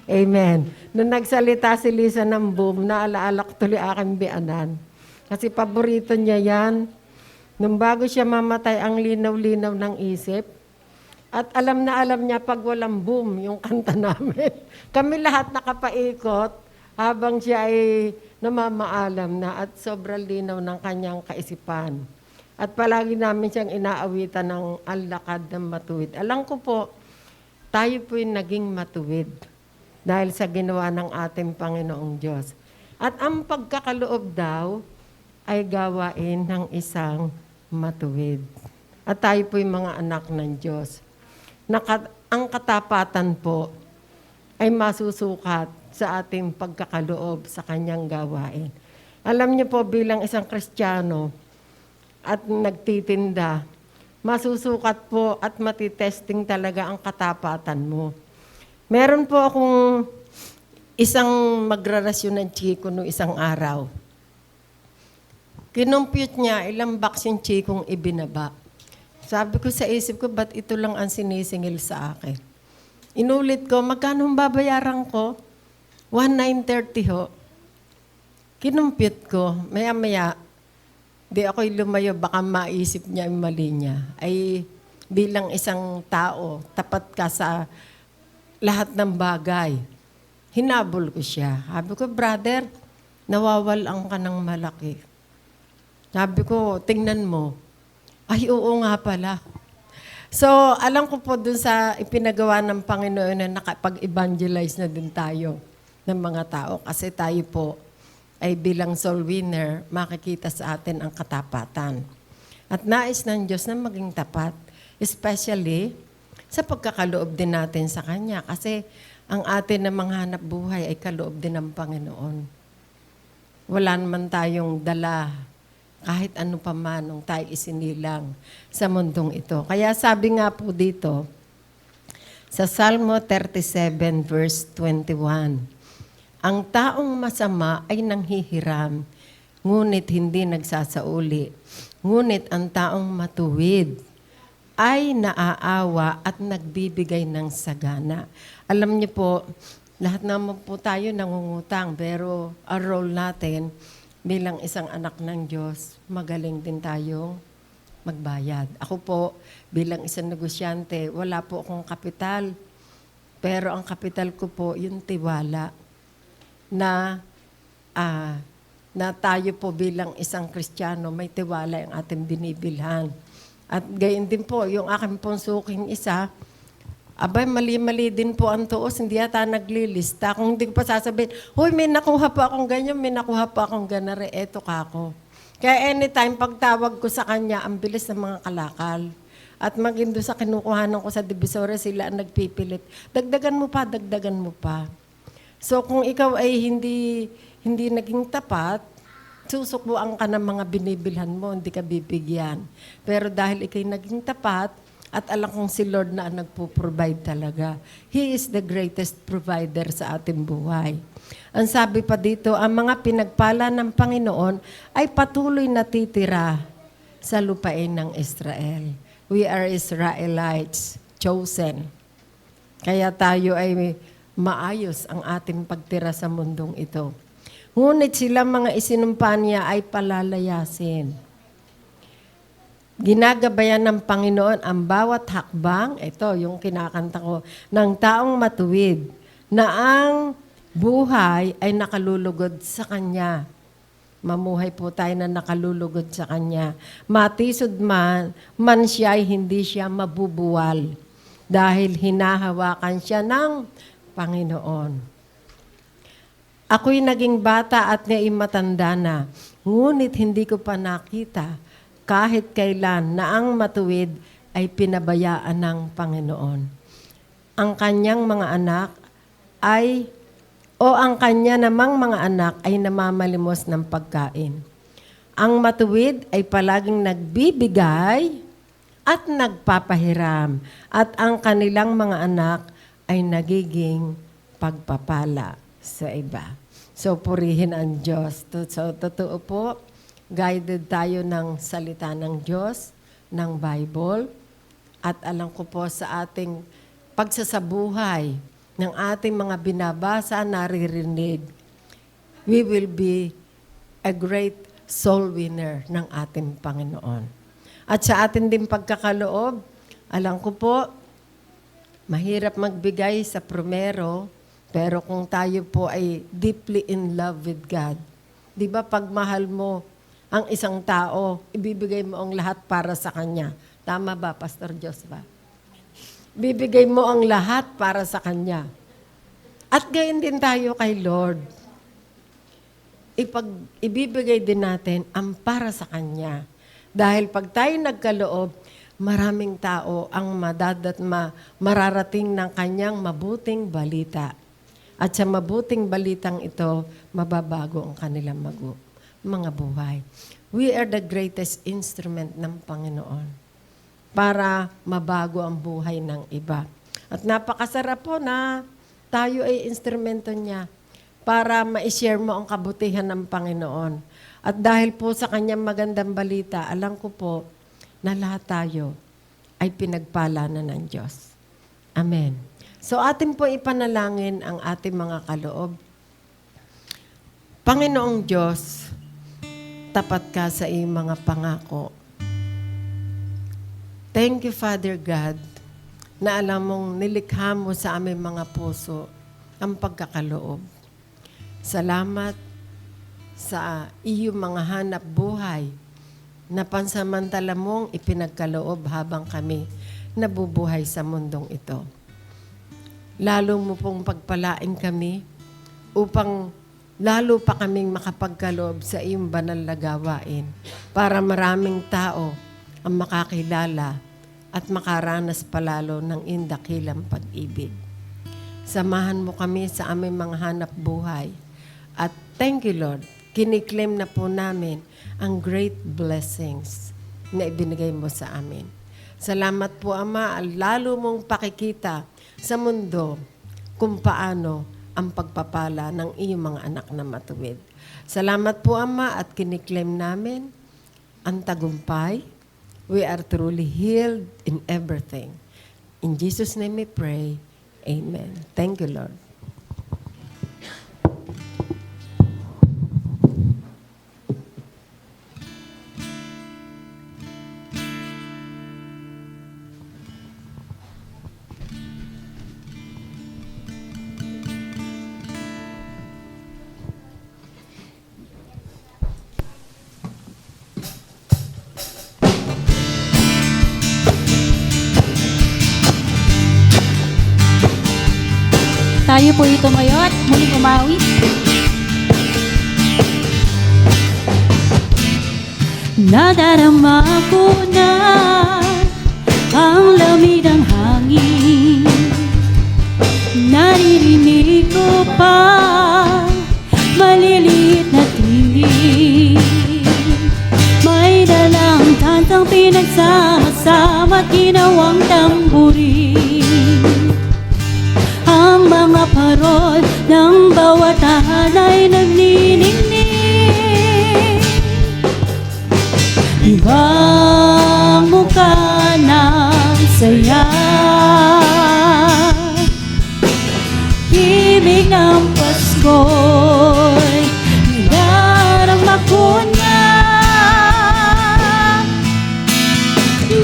S9: Amen. Nung nagsalita si Lisa ng boom, naalaala ko tuloy aking bianan. Kasi paborito niya yan. Nung bago siya mamatay, ang linaw-linaw ng isip. At alam na alam niya pag walang boom, yung kanta namin. Kami lahat nakapaikot habang siya ay namamaalam na at sobrang linaw ng kanyang kaisipan. At palagi namin siyang inaawitan ng Ang Lakad ng Matuwid. Alam ko po, tayo po'y naging matuwid dahil sa ginawa ng ating Panginoong Diyos. At ang pagkakaloob daw ay gawain ng isang matuwid. At tayo po'y mga anak ng Diyos. Ang katapatan po ay masusukat sa ating pagkakaloob sa kanyang gawain. Alam niyo po bilang isang Kristiyano at nagtitinda, masusukat po at matitesting talaga ang katapatan mo. Meron po akong isang magrarasyon ng chiko no isang araw. Kinumpute niya ilang box yung chikong ibinaba. Sabi ko sa isip ko, ba't ito lang ang sinisingil sa akin? Inulit ko, magkano babayaran ko? 1,930 ho. Kinumpute ko, maya-maya, di ako'y lumayo, baka maisip niya yung mali niya. Ay bilang isang tao, tapat ka sa lahat ng bagay. Hinabol ko siya. Sabi ko, brother, nawawalan ka ng malaki. Sabi ko, tingnan mo. Ay, oo nga pala. So, alam ko po dun sa ipinagawa ng Panginoon na nakapag-evangelize na din tayo ng mga tao. Kasi tayo po ay bilang soul winner, makikita sa atin ang katapatan. At nais ng Diyos na maging tapat. Especially sa pagkakaloob din natin sa Kanya. Kasi ang atin na manghanap buhay ay kaloob din ng Panginoon. Wala naman tayong dala kahit ano pa man nung tayo isinilang sa mundong ito. Kaya sabi nga po dito, sa Salmo 37 verse 21, ang taong masama ay nanghihiram, ngunit hindi nagsasauli. Ngunit ang taong matuwid ay naaawa at nagbibigay ng sagana. Alam niyo po, lahat naman po tayo nangungutang, pero ang role natin bilang isang anak ng Diyos, magaling din tayong magbayad. Ako po, bilang isang negosyante, wala po akong kapital. Pero ang kapital ko po, yung tiwala na tayo po bilang isang Kristiyano, may tiwala yung ating binibilhan. At gayon din po, yung aking pong suking isa, abay, mali-mali din po ang tuos, hindi yata naglilista. Kung hindi ko pa sasabihin, huy, may nakuha pa akong ganyan, may nakuha pa akong ganare, eto ka ako. Kaya anytime, pagtawag ko sa kanya, ang bilis ng mga kalakal. At maging doon sa kinukuhanan ko sa Divisoria, sila ang nagpipilit. Dagdagan mo pa, dagdagan mo pa. So kung ikaw ay hindi naging tapat, susukbuan ka ng mga binibilhan mo, hindi ka bibigyan. Pero dahil ikay naging tapat, at alam kong si Lord na ang nagpo-provide talaga. He is the greatest provider sa ating buhay. Ang sabi pa dito, ang mga pinagpala ng Panginoon ay patuloy na titira sa lupain ng Israel. We are Israelites, chosen. Kaya tayo ay maayos ang ating pagtira sa mundong ito. Ngunit sila mga isinumpa niya ay palalayasin. Ginagabayan ng Panginoon ang bawat hakbang, ito yung kinakanta ko, ng taong matuwid, na ang buhay ay nakalulugod sa Kanya. Mamuhay po tayo na nakalulugod sa Kanya. Matisod man siya ay hindi siya mabubuwal dahil hinahawakan siya ng Panginoon. Ako'y naging bata at ngayong matanda na, ngunit hindi ko pa nakita kahit kailan na ang matuwid ay pinabayaan ng Panginoon. Ang kanyang mga anak ang kanya namang mga anak ay namamalimos ng pagkain. Ang matuwid ay palaging nagbibigay at nagpapahiram, at ang kanilang mga anak ay nagiging pagpapala sa iba. So, purihin ang Diyos. So, totoo po, guided tayo ng salita ng Diyos, ng Bible, at alam ko po sa ating pagsasabuhay, ng ating mga binabasa, naririnig, we will be a great soul winner ng ating Panginoon. At sa atin din pagkakaloob, alam ko po, mahirap magbigay sa promero, pero kung tayo po ay deeply in love with God, di ba pag mahal mo ang isang tao, ibibigay mo ang lahat para sa Kanya. Tama ba, Pastor Josba? Bibigay mo ang lahat para sa Kanya. At gayon din tayo kay Lord. Ibibigay din natin ang para sa Kanya. Dahil pag tayo nagkaloob, maraming tao ang mararating ng Kanyang mabuting balita. At sa mabuting balitang ito, mababago ang kanilang mga buhay. We are the greatest instrument ng Panginoon para mabago ang buhay ng iba. At napakasarap po na tayo ay instrumento niya para ma-share mo ang kabutihan ng Panginoon. At dahil po sa kanyang magandang balita, alam ko po na lahat tayo ay pinagpala na ng Diyos. Amen. So atin po ipanalangin ang ating mga kaloob. Panginoong Diyos, tapat ka sa iyong mga pangako. Thank you, Father God, na alam mong nilikha mo sa aming mga puso ang pagkakaloob. Salamat sa iyong mga hanap buhay na pansamantala mong ipinagkaloob habang kami nabubuhay sa mundong ito. Lalo mo pong pagpalain kami upang lalo pa kaming makapagkaloob sa iyong banal na gawain para maraming tao ang makakilala at makaranas palalo ng indakilang pag-ibig. Samahan mo kami sa aming mga hanap buhay. At thank you, Lord, kiniklaim na po namin ang great blessings na ibinigay mo sa amin. Salamat po, Ama, lalo mong pakikita sa mundo kung paano ang pagpapala ng iyong mga anak na matuwid. Salamat po, Ama, at kiniklaim namin ang tagumpay. We are truly healed in everything. In Jesus' name we pray. Amen. Thank you, Lord.
S2: Tayo po ito ngayon, muling umawit. Nadarama ko na ang lamig ng hangin. Naririnig ko pa maliliit na tinig. May dalang kantang pinagsama-sama at ginawang tamburin. Ang mga parol ng bawat tahanay nagniningning. Ibang mukha ng saya, himig ng Pasko'y nidarama ko na.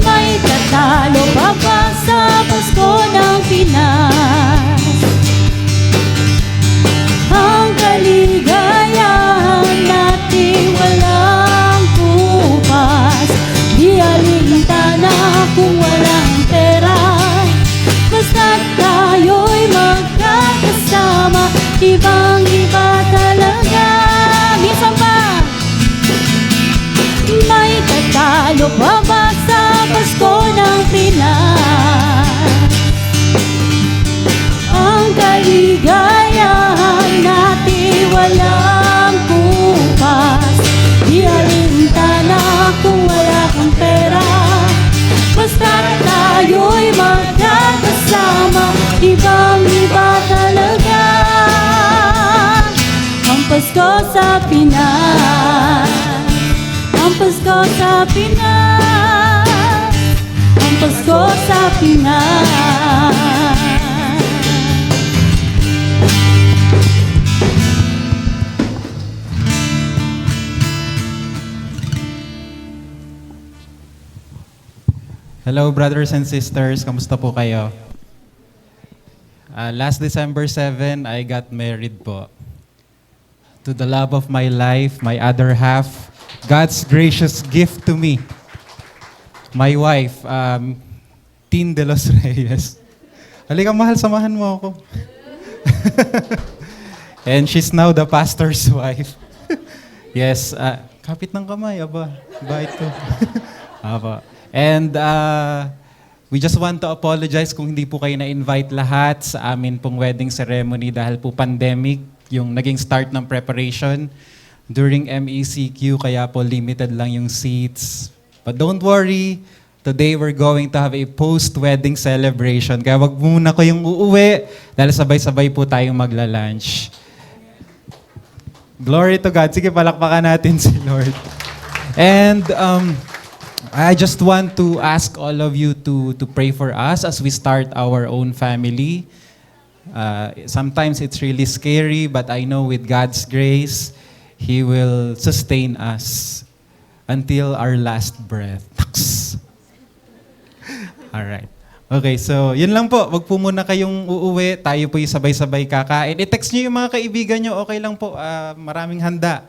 S2: May tatalo pa ba sa Pasko ng Pinas? Ang kaligayahan natin walang kupas. Di alintana kung walang pera, basta't tayo'y magkakasama. Ibang-iba talaga. Minsan pa, may tatalo pa ba sa Pasko ng Pinas? Ang kaligayahan natin walang kupas. Di alintana kung wala kang pera, basta tayo'y magkakasama. Ibang-iba talaga ang Pasko sa Pinas. Ang Pasko sa Pinas. Ang Pasko sa Pinas.
S6: Hello, brothers and sisters. Kamusta po kayo? Last December 7, I got married po. To the love of my life, my other half, God's gracious gift to me. My wife, Tin De Los Reyes. Halika, mahal, samahan mo ako. And she's now the pastor's wife. Yes, kapit ng kamay, aba. Bait ko. Aba. And we just want to apologize kung hindi po kayo na-invite lahat sa amin pong wedding ceremony dahil po pandemic, yung naging start ng preparation during MECQ, kaya po limited lang yung seats. But don't worry, today we're going to have a post-wedding celebration. Kaya wag muna kayong uuwi dahil sabay-sabay po tayong magla-lunch. Glory to God. Sige, palakpakan natin si Lord. And I just want to ask all of you to pray for us as we start our own family. Sometimes it's really scary, but I know with God's grace, He will sustain us until our last breath. All right. Okay, so yun lang po. Wag po muna kayong uuwi. Tayo po yung sabay-sabay kakain. I-text nyo yung mga kaibigan nyo. Okay lang po. Maraming handa.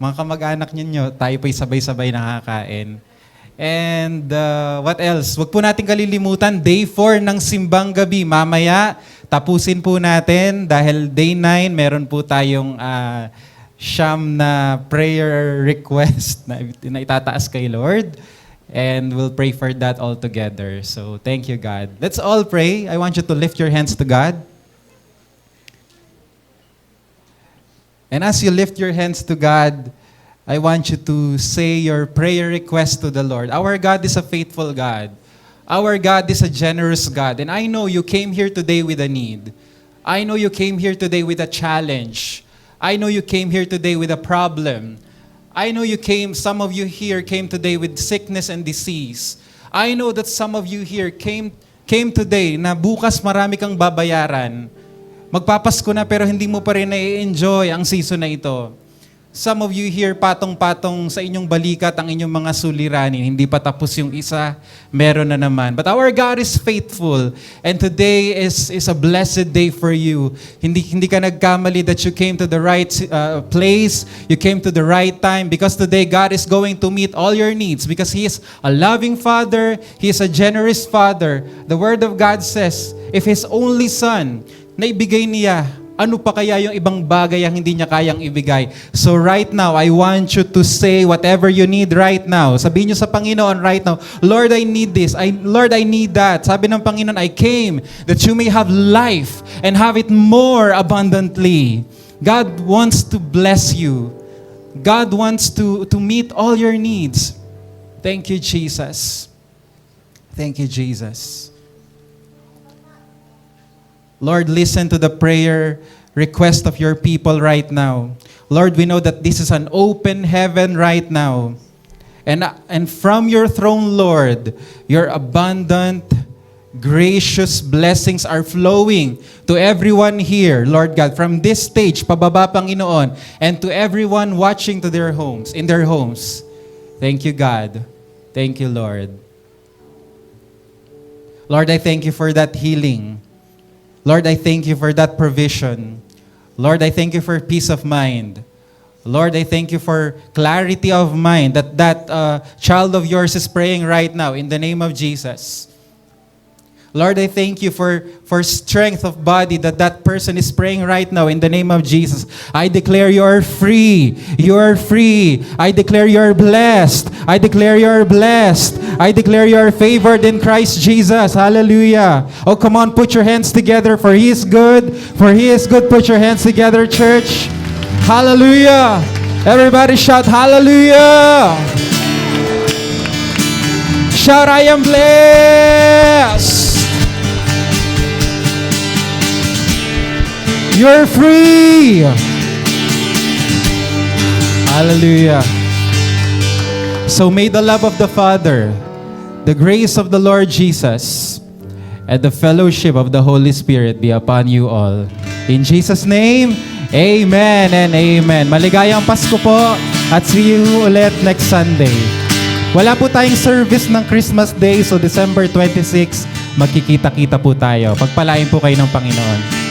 S6: Mga kamag-anak nyo, tayo po yung sabay-sabay nakakain. And what else? Wag po natin kalilimutan, Day 4 ng Simbang Gabi. Mamaya, tapusin po natin dahil Day 9, meron po tayong siyam na prayer request na itataas kay Lord. And we'll pray for that all together. So thank you, God. Let's all pray. I want you to lift your hands to God. And as you lift your hands to God, I want you to say your prayer request to the Lord. Our God is a faithful God. Our God is a generous God. And I know you came here today with a need. I know you came here today with a challenge. I know you came here today with a problem. I know some of you here came today with sickness and disease. I know that some of you here came today na bukas marami kang babayaran. Magpapasko na pero hindi mo pa rin na-enjoy ang season na ito. Some of you here, patong-patong sa inyong balikat ang inyong mga suliranin. Hindi pa tapos yung isa, meron na naman. But our God is faithful. And today is a blessed day for you. Hindi ka nagkamali that you came to the right place. You came to the right time. Because today, God is going to meet all your needs. Because He is a loving Father. He is a generous Father. The Word of God says, if His only Son, na ibigay niya, ano pa kaya yung ibang bagay ang hindi niya kayang ibigay? So right now, I want you to say whatever you need right now. Sabihin niyo sa Panginoon right now, Lord, I need this. Lord, I need that. Sabi ng Panginoon, I came that you may have life and have it more abundantly. God wants to bless you. God wants to meet all your needs. Thank you, Jesus. Thank you, Jesus. Lord, listen to the prayer request of your people right now. Lord, we know that this is an open heaven right now. And from your throne, Lord, your abundant, gracious blessings are flowing to everyone here, Lord God, from this stage, pababa, Panginoon, and to everyone watching to their homes, in their homes. Thank you, God. Thank you, Lord. Lord, I thank you for that healing. Lord, I thank you for that provision. Lord, I thank you for peace of mind. Lord, I thank you for clarity of mind that child of yours is praying right now in the name of Jesus. Lord, I thank you for strength of body that person is praying right now in the name of Jesus. I declare you are free. You are free. I declare you are blessed. I declare you are blessed. I declare you are favored in Christ Jesus. Hallelujah. Oh, come on, put your hands together for He is good. For He is good. Put your hands together, church. Hallelujah. Everybody shout hallelujah. Shout, I am blessed. You're free. Hallelujah. So may the love of the Father, the grace of the Lord Jesus, and the fellowship of the Holy Spirit be upon you all. In Jesus' name, amen and amen. Maligayang Pasko po at see you ulit next Sunday. Wala po tayong service ng Christmas Day, so December 26, magkikita-kita po tayo. Pagpalain po kayo ng Panginoon.